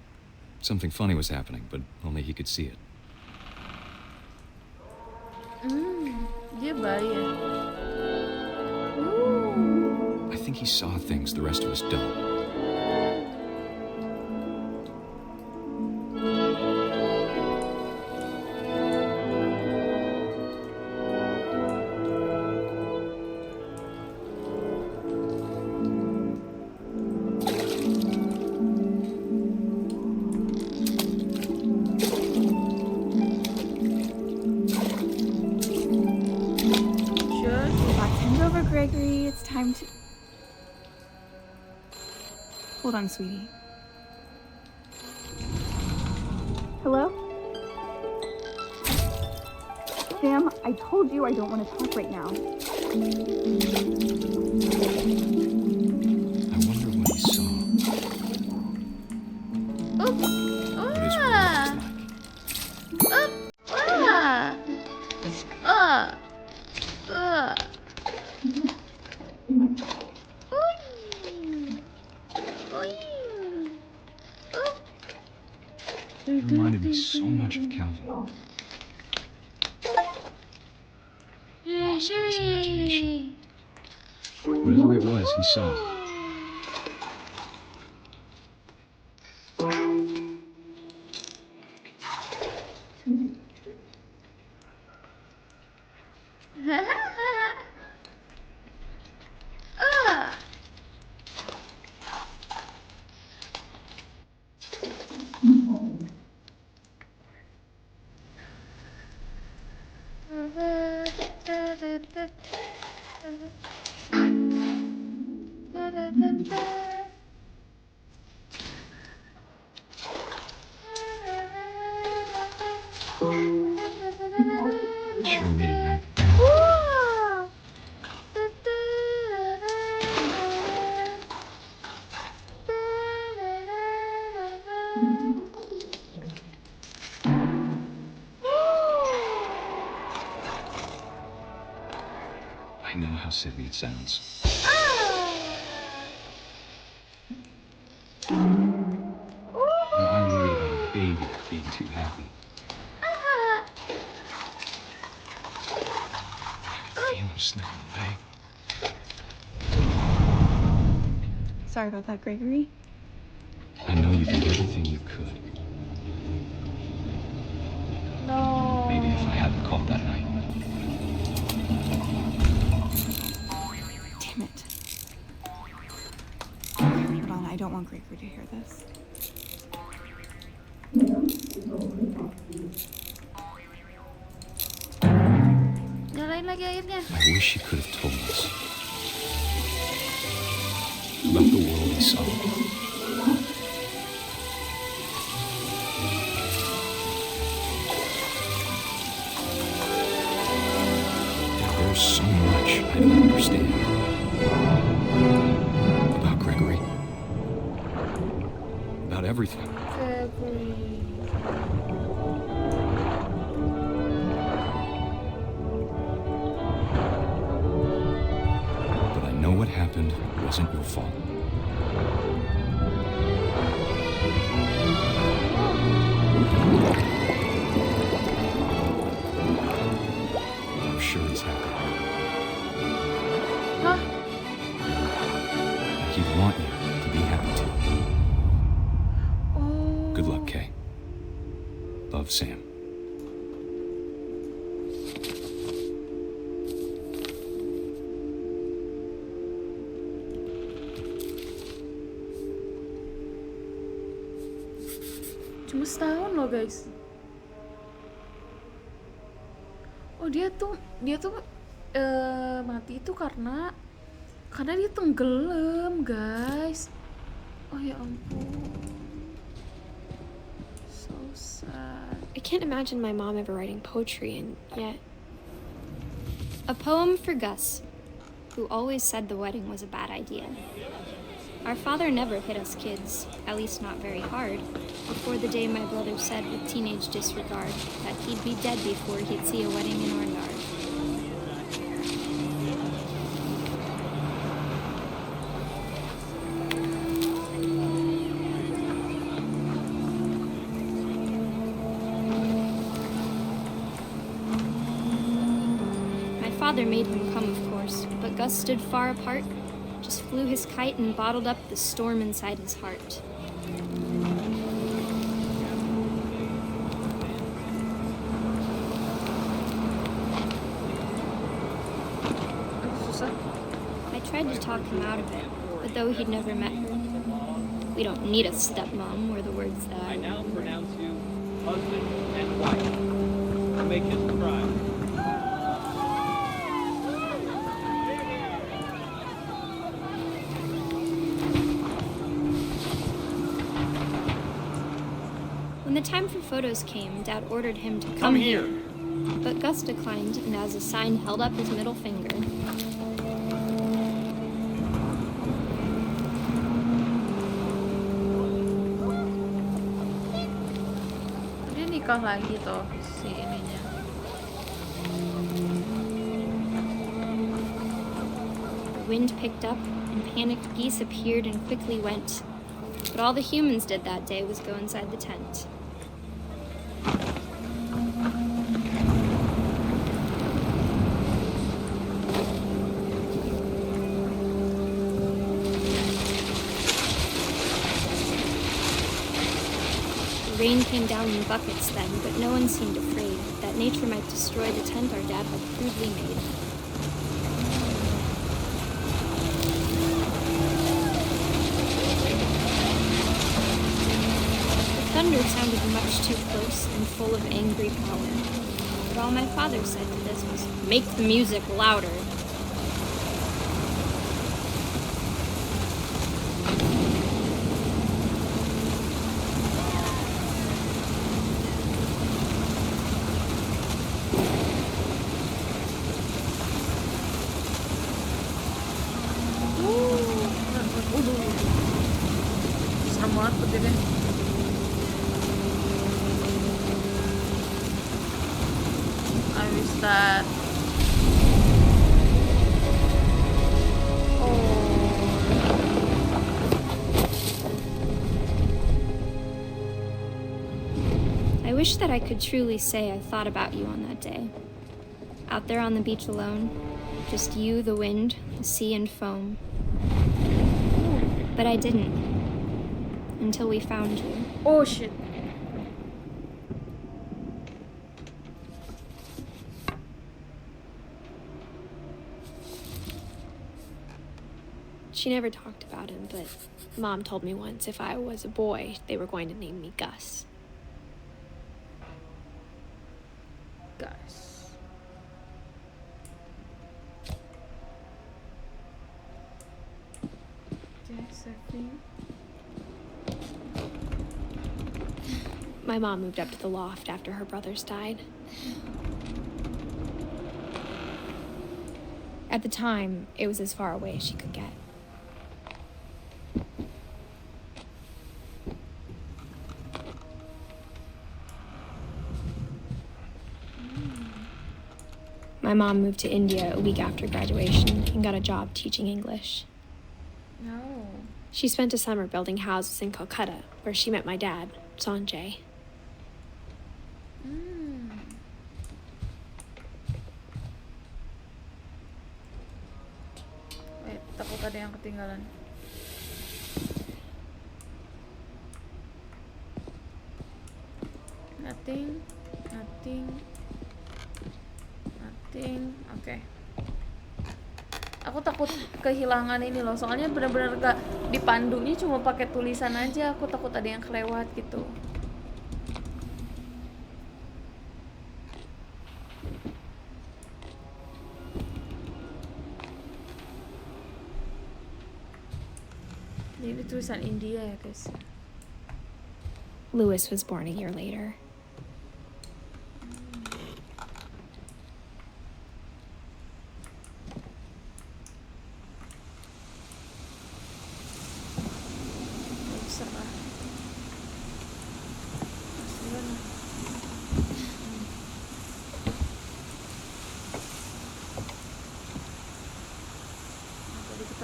something funny was happening, but only he could see it. Dia bayi ya. I think he saw things the rest of us don't. Hold on, sweetie. Hello? Sam, I told you I don't want to talk right now. I wonder what he saw. What his world He reminded me so much of Calvin. Lost in his imagination. Whatever it was, he saw. Sure made it, man. I know how silly it sounds. I'm worried about a baby being too happy. I feel him slipping away. Sorry about that, Gregory. I know you did everything you could. No. Maybe if I hadn't called that night. Damn it. Hold on, I don't want Gregory to hear this. Nyalain lagi airnya. I wish he could have told us about the world he saw. There's so much I don't understand about Gregory, about everything. But I know what happened wasn't your fault. I'm sure he's happy. Hah? He'd want you to be happy too. Oh. Good luck, Kay. Love, Sam. Cuma setahun loh guys. Oh dia tuh mati itu karena dia tenggelam guys. Oh ya ampun. So sad. I can't imagine my mom ever writing poetry, and yet... A poem for Gus, who always said the wedding was a bad idea. Our father never hit us kids, at least not very hard, before the day my brother said with teenage disregard that he'd be dead before he'd see a wedding in our yard. My father made him come, of course, but Gus stood far apart, just flew his kite and bottled up the storm inside his heart. I tried to talk him out of it, but though he'd never met her, we don't need a stepmom were the words that I now pronounce you husband and wife. Make his crime. When the time for photos came, Dad ordered him to Come here. But Gus declined, and as a sign held up his middle finger. Dia nikah lagi toh si ininya. The wind picked up, and panicked geese appeared and quickly went. But all the humans did that day was go inside the tent. The rain came down in buckets then, but no one seemed afraid that nature might destroy the tent our dad had crudely made. Thunder sounded much too close and full of angry power. But all my father said to this was, "Make the music louder." Serem banget petirnya. I wish that. I wish that I could truly say I thought about you on that day. Out there on the beach alone, just you, the wind, the sea, and foam. But I didn't. Until we found you. Oh shit. She never talked about him, but Mom told me once if I was a boy, they were going to name me Gus. Gus. Yes, I think. My mom moved up to the loft after her brothers died. At the time, it was as far away as she could get. My mom moved to India a week after graduation and got a job teaching English. No. She spent a summer building houses in Calcutta, where she met my dad, Sanjay. Wait, takut ada yang ketinggalan. Nothing. Oke. Aku takut kehilangan ini loh, soalnya benar-benar gak dipandunya, cuma pakai tulisan aja. Aku takut ada yang kelewat gitu. Ini tulisan India ya guys. Lewis was born a year later.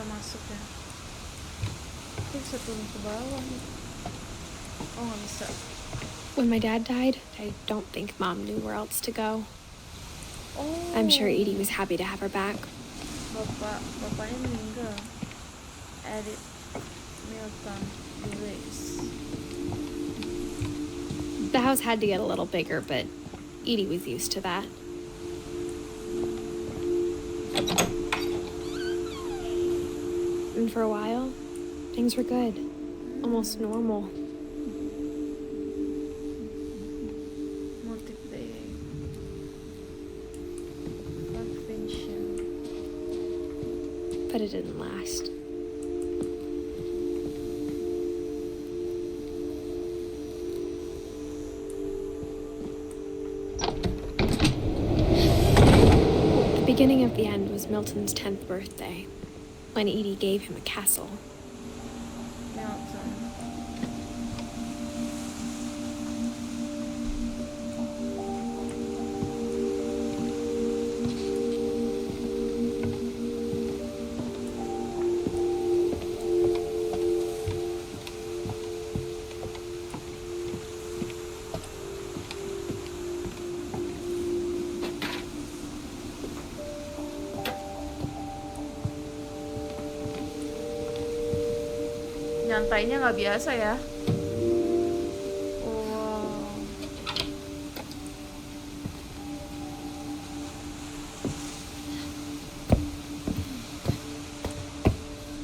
Masuk ya. Kita bisa turun ke bawah nih. Oh, nggak bisa. When my dad died, I don't think Mom knew where else to go. Oh. I'm sure Edith was happy to have her back. Bapaknya meninggal. Edith, Milton, Lewis. The house had to get a little bigger, but Edith was used to that. And for a while, things were good. Almost normal. But it didn't last. beginning of the end was Milton's 10th birthday, when Edie gave him a castle. Milton. Nyantainya nggak biasa ya. Wow.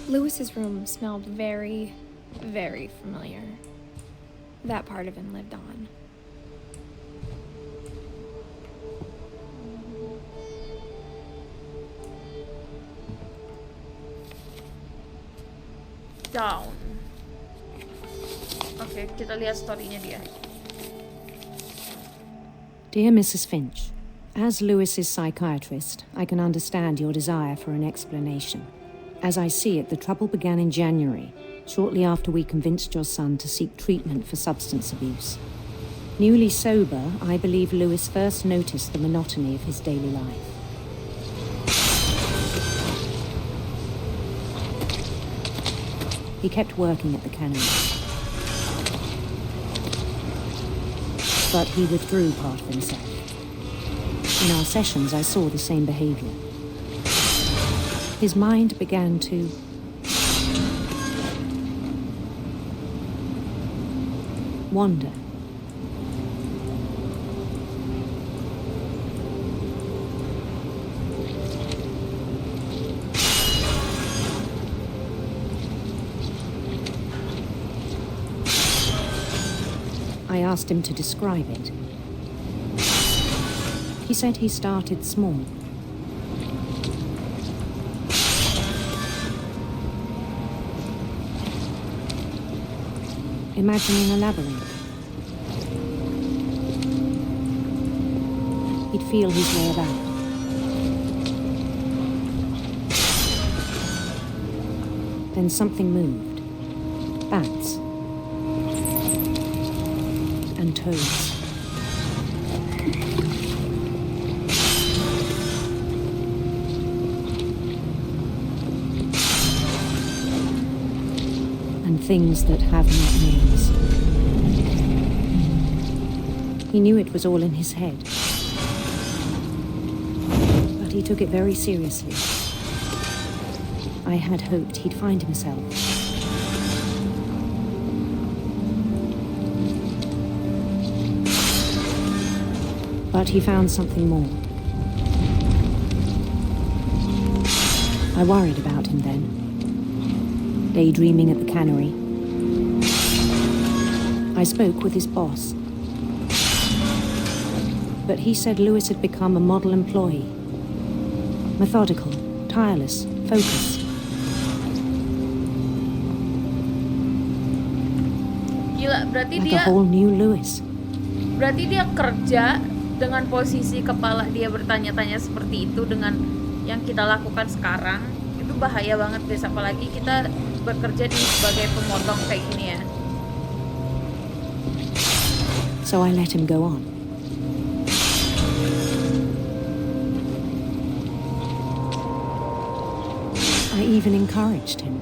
Lewis's room smelled very, very familiar. That part of him lived on. Down. Oke, kita lihat story-nya dia. Dear Mrs. Finch, as Lewis's psychiatrist, I can understand your desire for an explanation. As I see it, the trouble began in January, shortly after we convinced your son to seek treatment for substance abuse. Newly sober, I believe Lewis first noticed the monotony of his daily life. He kept working at the cannery, but he withdrew part of himself. In our sessions, I saw the same behavior. His mind began to wander. I asked him to describe it. He said he started small. Imagining a labyrinth. He'd feel his way about. Then something moved. Bats. And toads. And things that have not names. He knew it was all in his head, but he took it very seriously. I had hoped he'd find himself. But he found something more. I worried about him then. Daydreaming at the cannery. I spoke with his boss. But he said Lewis had become a model employee. Methodical, tireless, focused. Gila, berarti Like dia a whole new Lewis. Berarti dia kerja dengan posisi kepala dia bertanya-tanya seperti itu dengan yang kita lakukan sekarang. Itu bahaya banget guys, apalagi kita bekerja sebagai pemotong kayak gini ya. So I let him go on. I even encouraged him.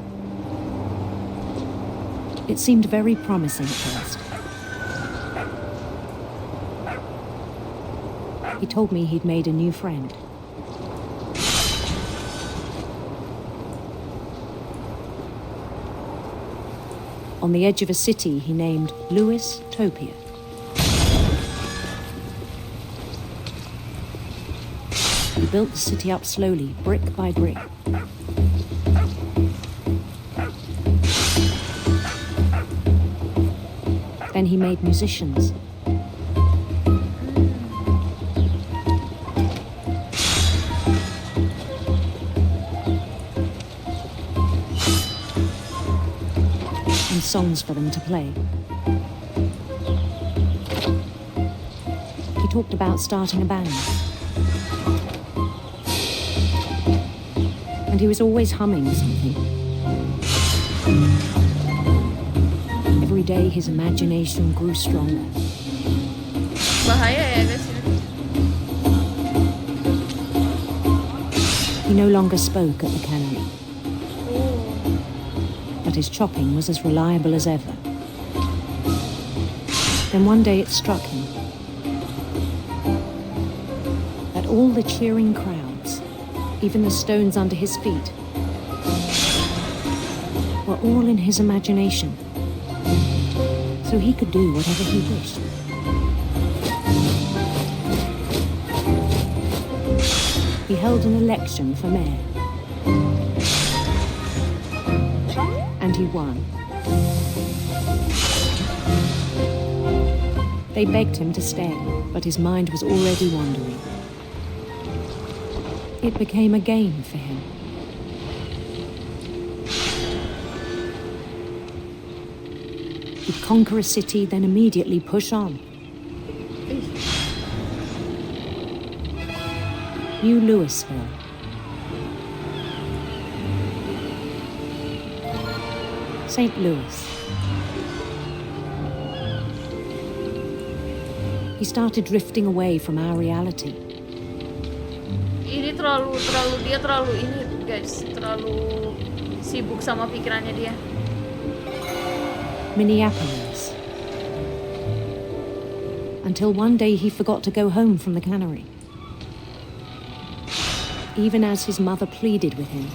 It seemed very promising at first. He told me he'd made a new friend. On the edge of a city he named Lewis Topia. He built the city up slowly, brick by brick. Then he made musicians. And songs for them to play. He talked about starting a band. and he was always humming something. Every day his imagination grew stronger. Bahaya ya guys ini. He no longer spoke at the cannery, but his chopping was as reliable as ever. Then one day it struck him that all the cheering crowds, even the stones under his feet, were all in his imagination, so he could do whatever he wished. He held an election for mayor, and he won. They begged him to stay, but his mind was already wandering. It became a game for him. He'd conquer a city, then immediately push on. New Louisville. St. Louis. He started drifting away from our reality. Ini terlalu ini guys, terlalu sibuk sama pikirannya dia. Minneapolis. Until one day he forgot to go home from the cannery. Even as his mother pleaded with him,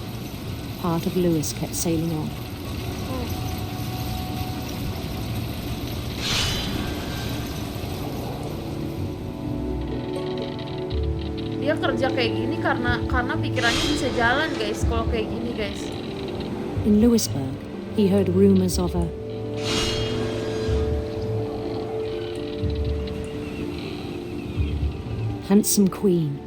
part of Louis kept sailing on. Dia kerja kayak gini karena pikirannya bisa jalan guys kalau kayak gini guys. In Louisburg, he heard rumors of a handsome queen.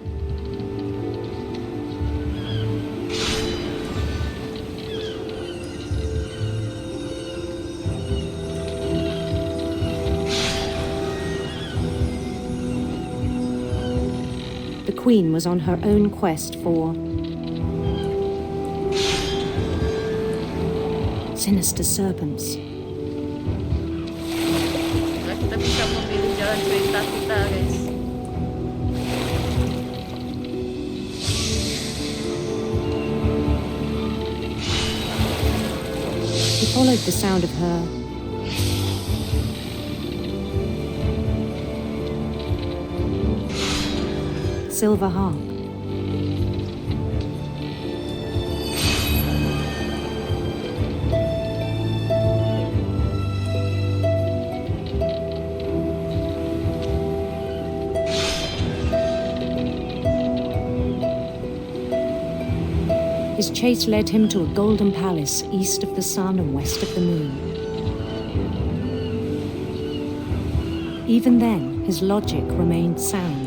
The queen was on her own quest for sinister serpents. Kita bisa memilih jalan cerita kita guys. He followed the sound of her silver harp. His chase led him to a golden palace east of the sun and west of the moon. Even then, his logic remained sound.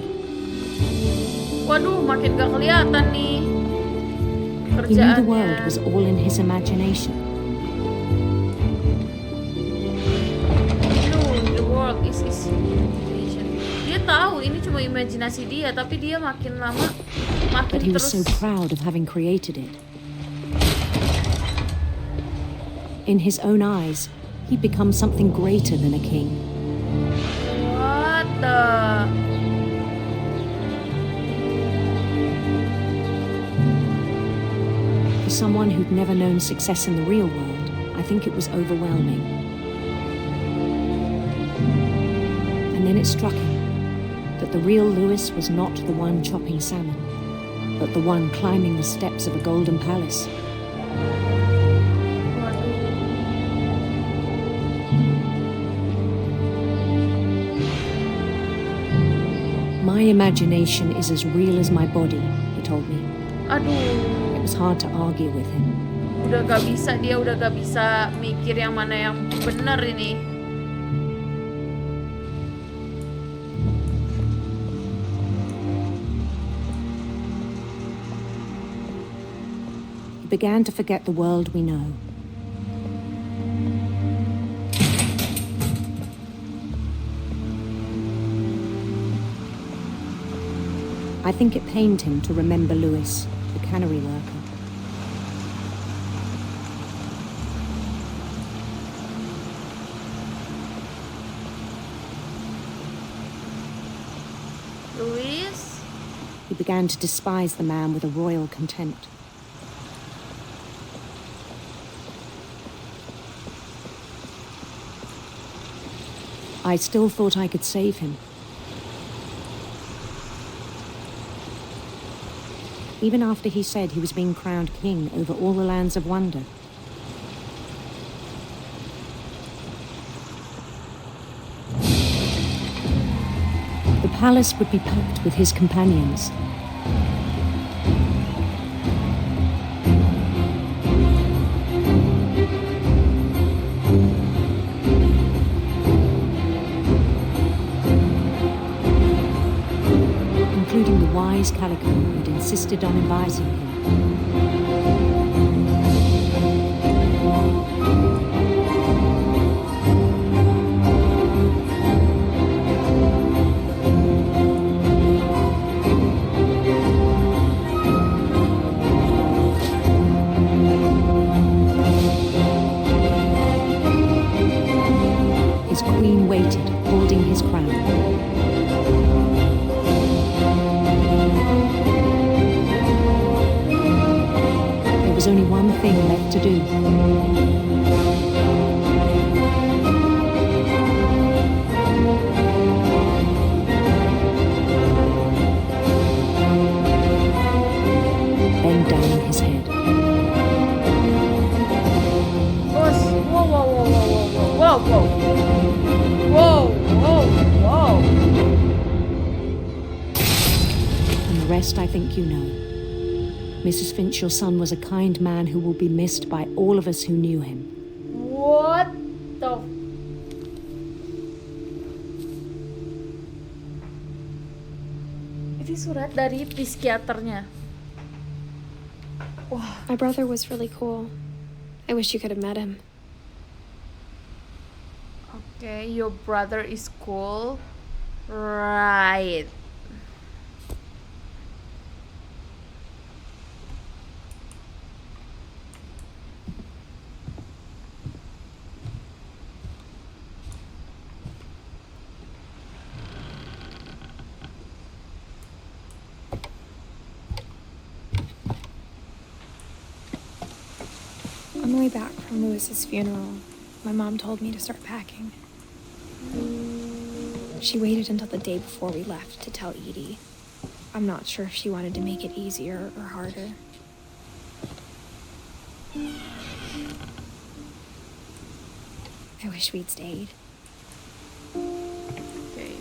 Waduh, makin gak kelihatan nih He knew the kerjaannya. world was all in his imagination. The world is his imagination. Dia tahu ini cuma imajinasi dia, tapi dia makin lama makin But he was terus. so proud of having created it. In his own eyes, he'd become something greater than a king. What the? For someone who'd never known success in the real world, I think it was overwhelming. And then it struck him that the real Louis was not the one chopping salmon, but the one climbing the steps of a golden palace. My imagination is as real as my body, he told me. Aduh, It was hard to argue with him. udah gak bisa mikir yang mana yang benar ini. He began to forget the world we know. I think it pained him to remember Louis, the cannery worker. Louis? He began to despise the man with a royal contempt. I still thought I could save him. Even after he said he was being crowned king over all the lands of wonder. The palace would be packed with his companions. Including the wise Calico who had insisted on advising him. His queen waited, holding his crown. There was only one thing left to do. Bend down his head. Whoa, whoa, whoa, whoa, whoa, whoa, whoa, whoa, whoa, whoa. And the rest I think you know. Mrs. Finch, your son was a kind man who will be missed by all of us who knew him. What the... Ini surat dari psikiaternya. Wah. My brother was really cool. I wish you could have met him. Okay, your brother is cool. Right. On the way back from Lewis's funeral, my mom told me to start packing. She waited until the day before we left to tell Edie. I'm not sure if she wanted to make it easier or harder. I wish we'd stayed. Okay.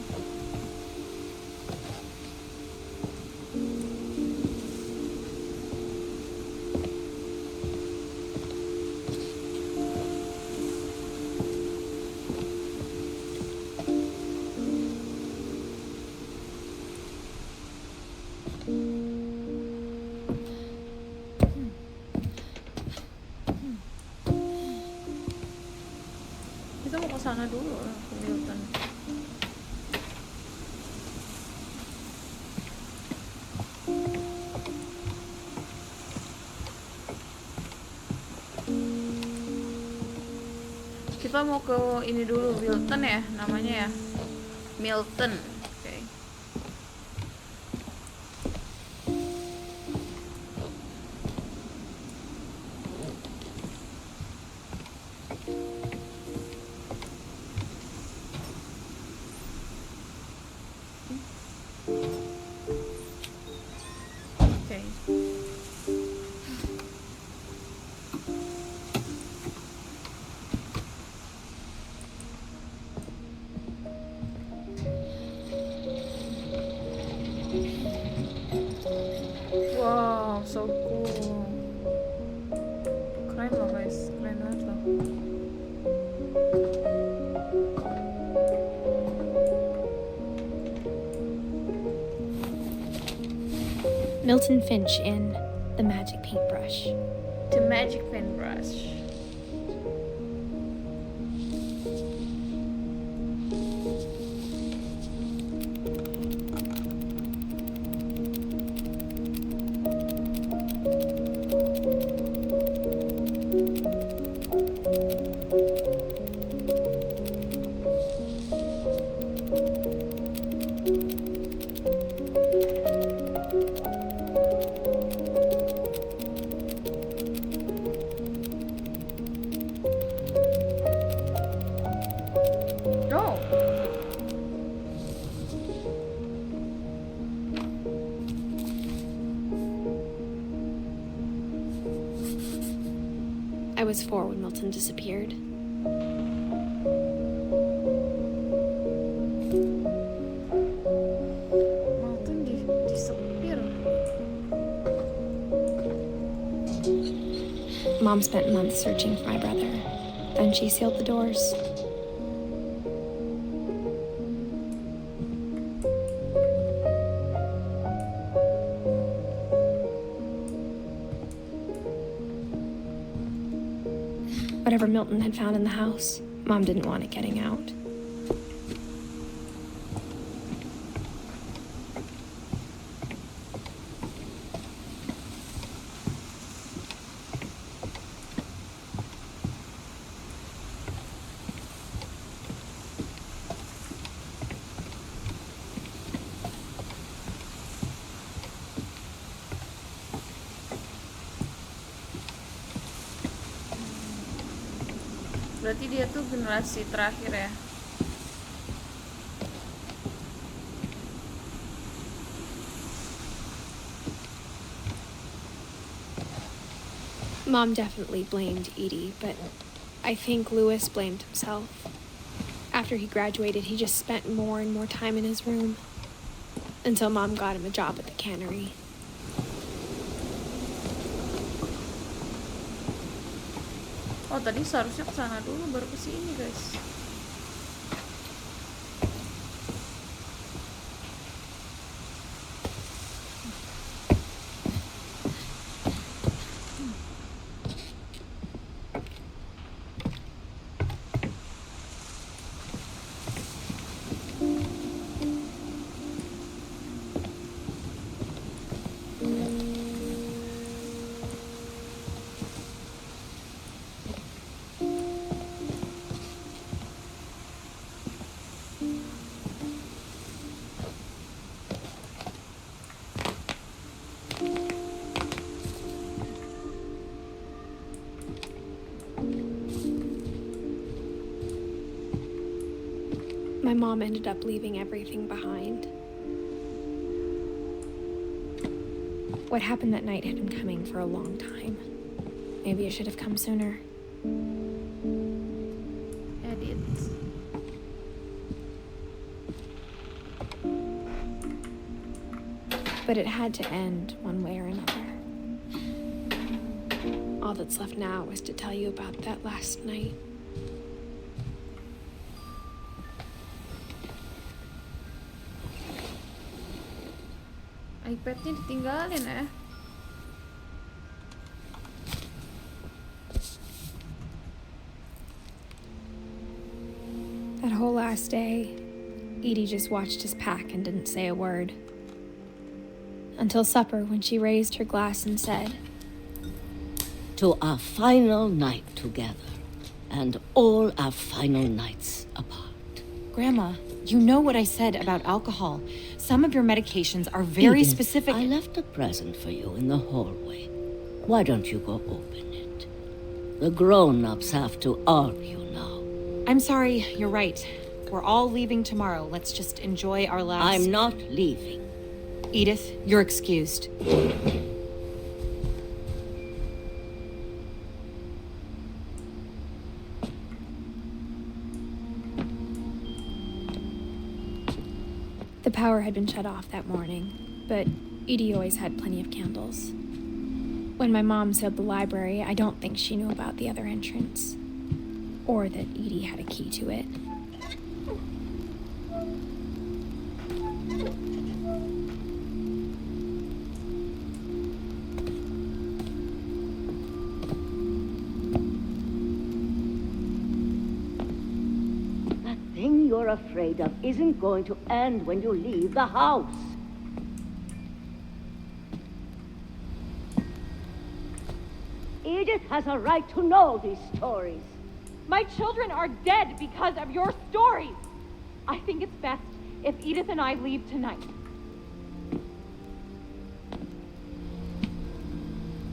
Kita mau ke sana dulu lah, ke Milton. Kita mau ke ini dulu, Milton ya namanya ya. Milton. Oke. Oke. Wow, so cool. Keren loh guys, keren banget loh. Milton Finch in The Magic Paintbrush. The Magic Paintbrush. was 4 when Milton disappeared. Milton disappear. Mom spent months searching for my brother. Then she sealed the doors. Whatever Milton had found in the house, Mom didn't want it getting out. Berarti dia tuh generasi terakhir ya. Mom definitely blamed Edie, but I think Louis blamed himself. After he graduated, he just spent more and more time in his room. Until Mom got him a job at the cannery. Oh, tadi seharusnya ke sana dulu baru ke sini, guys. My mom ended up leaving everything behind. What happened that night had been coming for a long time. Maybe it should have come sooner. Edith. But it had to end one way or another. All that's left now is to tell you about that last night. iPad-nya ditinggalin ya. That whole last day, Edie just watched us pack and didn't say a word. Until supper, when she raised her glass and said, "To our final night together, and all our final nights apart." Grandma, you know what I said about alcohol. Some of your medications are very Edith, specific. I left a present for you in the hallway. Why don't you go open it? The grown-ups have to argue now. I'm sorry, you're right. We're all leaving tomorrow. Let's just enjoy our last... I'm not leaving. Edith, you're excused. The power had been shut off that morning, but Edie always had plenty of candles. When my mom sealed the library, I don't think she knew about the other entrance, or that Edie had a key to it. You're afraid of isn't going to end when you leave the house. Edith has a right to know these stories. My children are dead because of your stories. I think it's best if Edith and I leave tonight.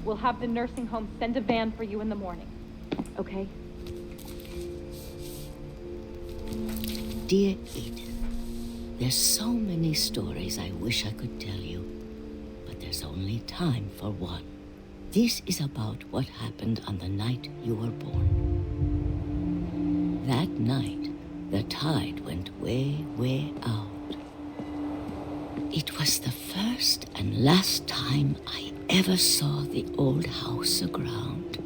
We'll have the nursing home send a van for you in the morning, okay? Dear Edith, there's so many stories I wish I could tell you, but there's only time for one. This is about what happened on the night you were born. That night, the tide went way, way out. It was the first and last time I ever saw the old house aground.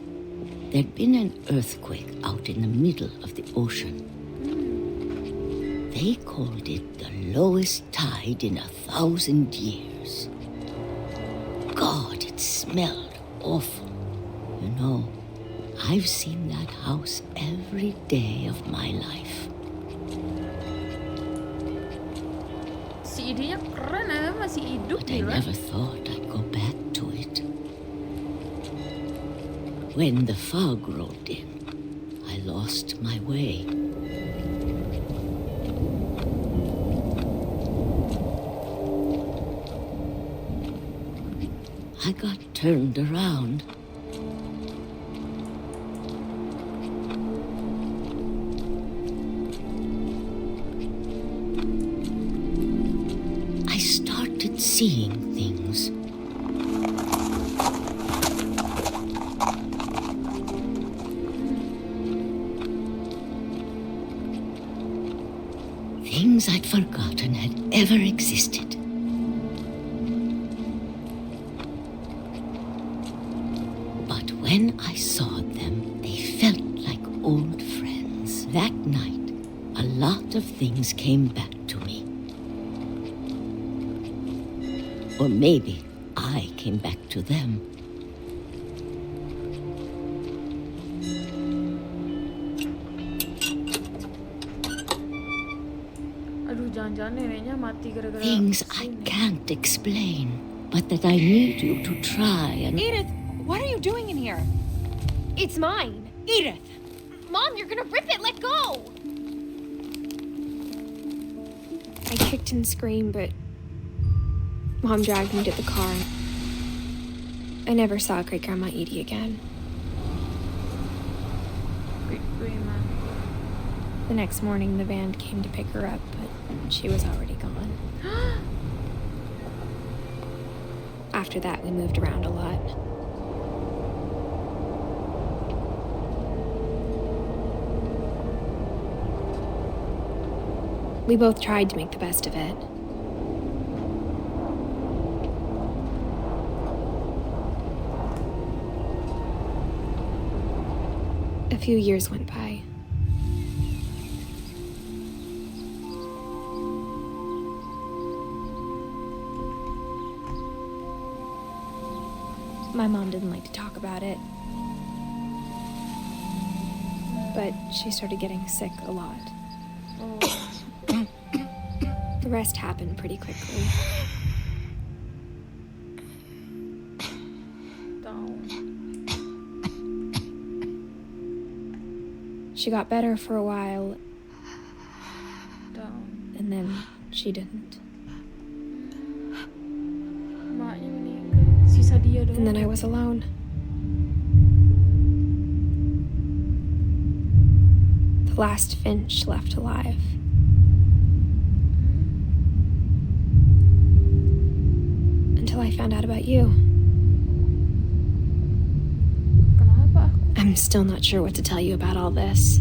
There'd been an earthquake out in the middle of the ocean. They called it the lowest tide in 1,000 years. God, it smelled awful. You know, I've seen that house every day of my life. Si idenya keren ya, masih hidup. But I never thought I'd go back to it. When the fog rolled in, I lost my way. I got turned around. I started seeing things. Things I'd forgotten had ever existed. But when I saw them, they felt like old friends. That night, a lot of things came back to me. Or maybe I came back to them. Aduh, jangan-jangan neneknya mati gara-gara Things I can't explain, but that I need you to try and... Edith, what are you doing in here? It's mine. Edith! Mom, you're gonna rip it! Let go! I kicked and screamed, but Mom dragged me to the car. I never saw Great Grandma Edie again. The next morning, the van came to pick her up, but she was already gone. After that, we moved around a lot. We both tried to make the best of it. A few years went by. My mom didn't like to talk about it, but she started getting sick a lot. The rest happened pretty quickly. She got better for a while, and then she didn't. And then I was alone. The last Finch left alive. Until I found out about you. I'm still not sure what to tell you about all this.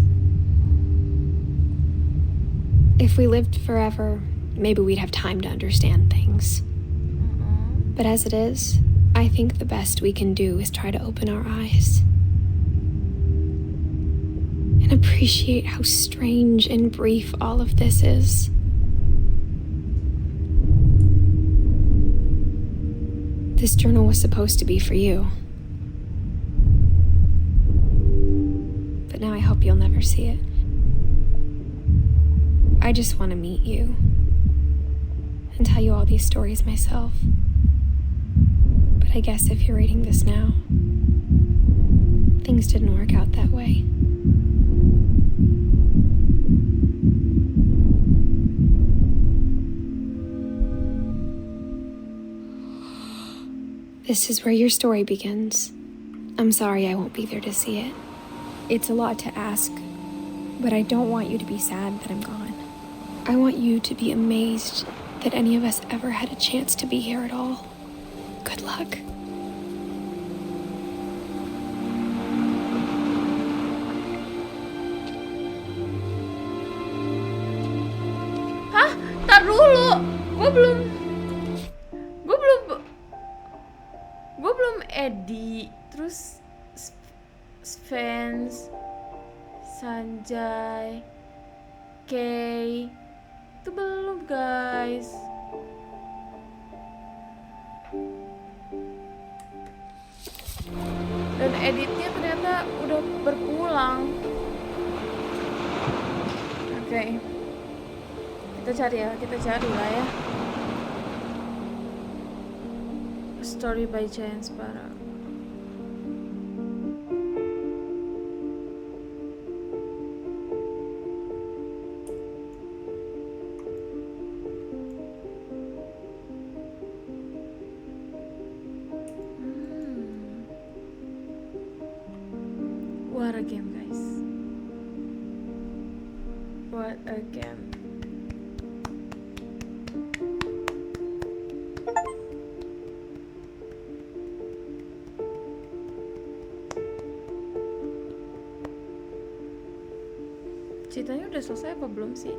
If we lived forever, maybe we'd have time to understand things. But as it is, I think the best we can do is try to open our eyes and appreciate how strange and brief all of this is. This journal was supposed to be for you. But now I hope you'll never see it. I just want to meet you and tell you all these stories myself. But I guess if you're reading this now, things didn't work out that way. This is where your story begins. I'm sorry I won't be there to see it. It's a lot to ask, but I don't want you to be sad that I'm gone. I want you to be amazed that any of us ever had a chance to be here at all. Good luck. gue belum gue belum gue belum Edi, terus Finch, Sanjay, Kay, itu belum guys. Dan Edithnya ternyata udah berpulang. Oke. Kita cari lah ya. Story by Chance para. What a game, guys. What a game. Ceritanya udah selesai apa belum sih?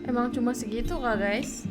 Emang cuma segitu kah guys?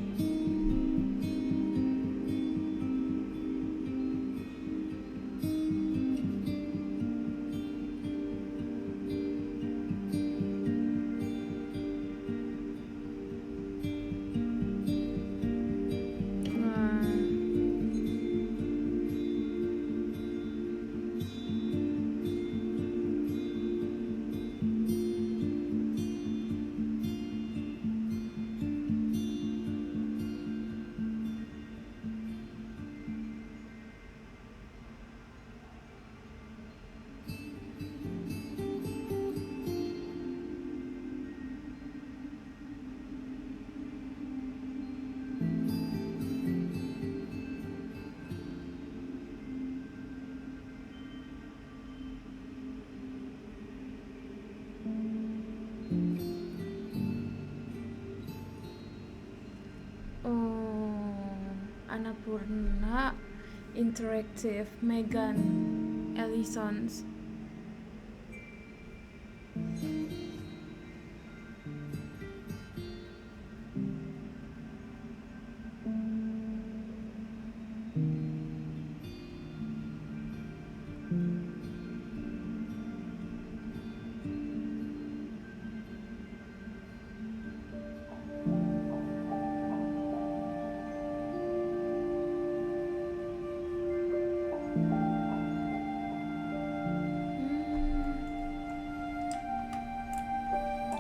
Annapurna Interactive Megan Ellisons.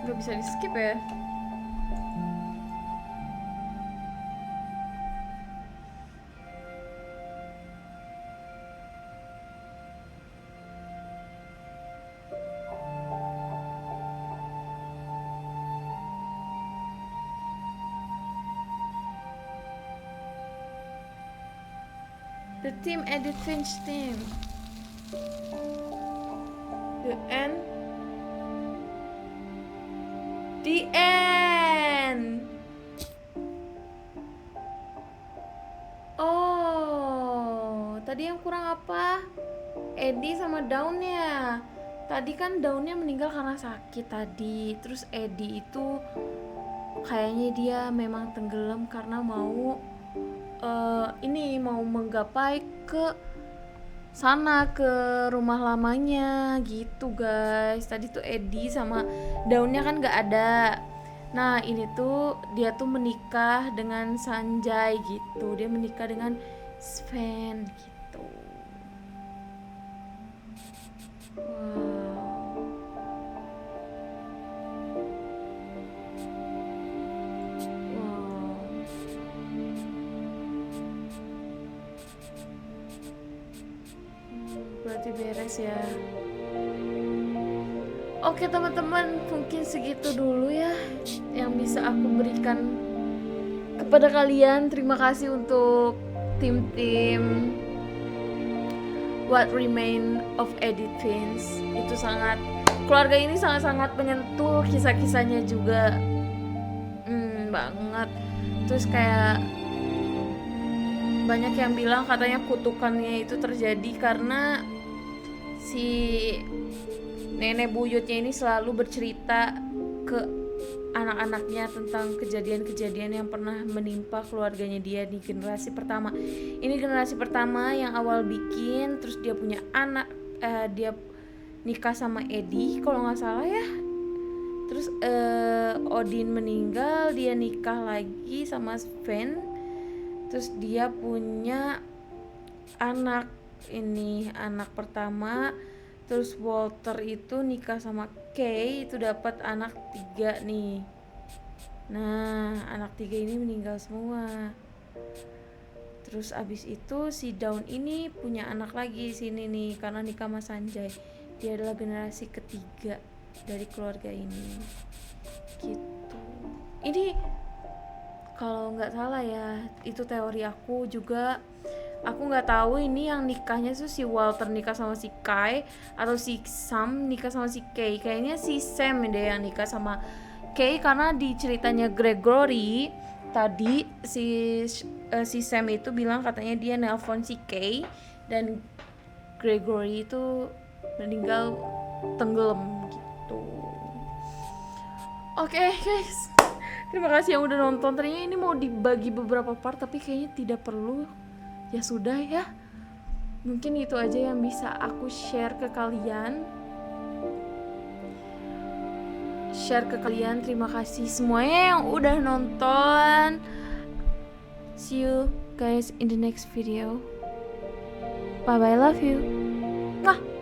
Gak bisa di skip ya. The team Edith Finch team. The end. The end. Oh, tadi yang kurang apa? Eddie sama daunnya. Tadi kan daunnya meninggal karena sakit tadi. Terus Eddie itu kayaknya dia memang tenggelam karena mau mau menggapai ke sana, ke rumah lamanya gitu guys. Tadi tuh Eddie sama daunnya kan gak ada. Nah ini tuh dia tuh menikah dengan Sanjay gitu, dia menikah dengan Sven gitu. Berarti beres ya. Oke teman-teman, mungkin segitu dulu ya yang bisa aku berikan kepada kalian. Terima kasih untuk tim What Remain of Edith Finch. Itu keluarga ini sangat-sangat menyentuh, kisah-kisahnya juga banget. Terus kayak banyak yang bilang katanya kutukannya itu terjadi karena si nenek buyutnya ini selalu bercerita ke anak-anaknya tentang kejadian-kejadian yang pernah menimpa keluarganya dia di generasi pertama. Ini generasi pertama yang awal bikin, terus dia punya anak, dia nikah sama Edith kalau nggak salah ya. Terus Odin meninggal, dia nikah lagi sama Sven. Terus dia punya anak, ini anak pertama. Terus Walter itu nikah sama Kay, itu dapat anak 3 nih. Nah anak 3 ini meninggal semua. Terus abis itu si Dawn ini punya anak lagi sini nih, karena nikah sama Sanjay. Dia adalah generasi ketiga dari keluarga ini gitu. Ini kalau nggak salah ya, itu teori aku juga. Aku nggak tahu ini yang nikahnya tuh si Walter nikah sama si Kai atau si Sam nikah sama si Kay. Kayaknya si Sam deh yang nikah sama Kay, karena di ceritanya Gregory tadi si Sam itu bilang katanya dia nelpon si Kay dan Gregory itu meninggal tenggelam gitu. Oke guys, terima kasih yang udah nonton. Ternyata ini mau dibagi beberapa part tapi kayaknya tidak perlu. Ya sudah ya, mungkin itu aja yang bisa aku share ke kalian. Terima kasih semuanya yang udah nonton. See you guys in the next video. Bye bye, love you. Mwah.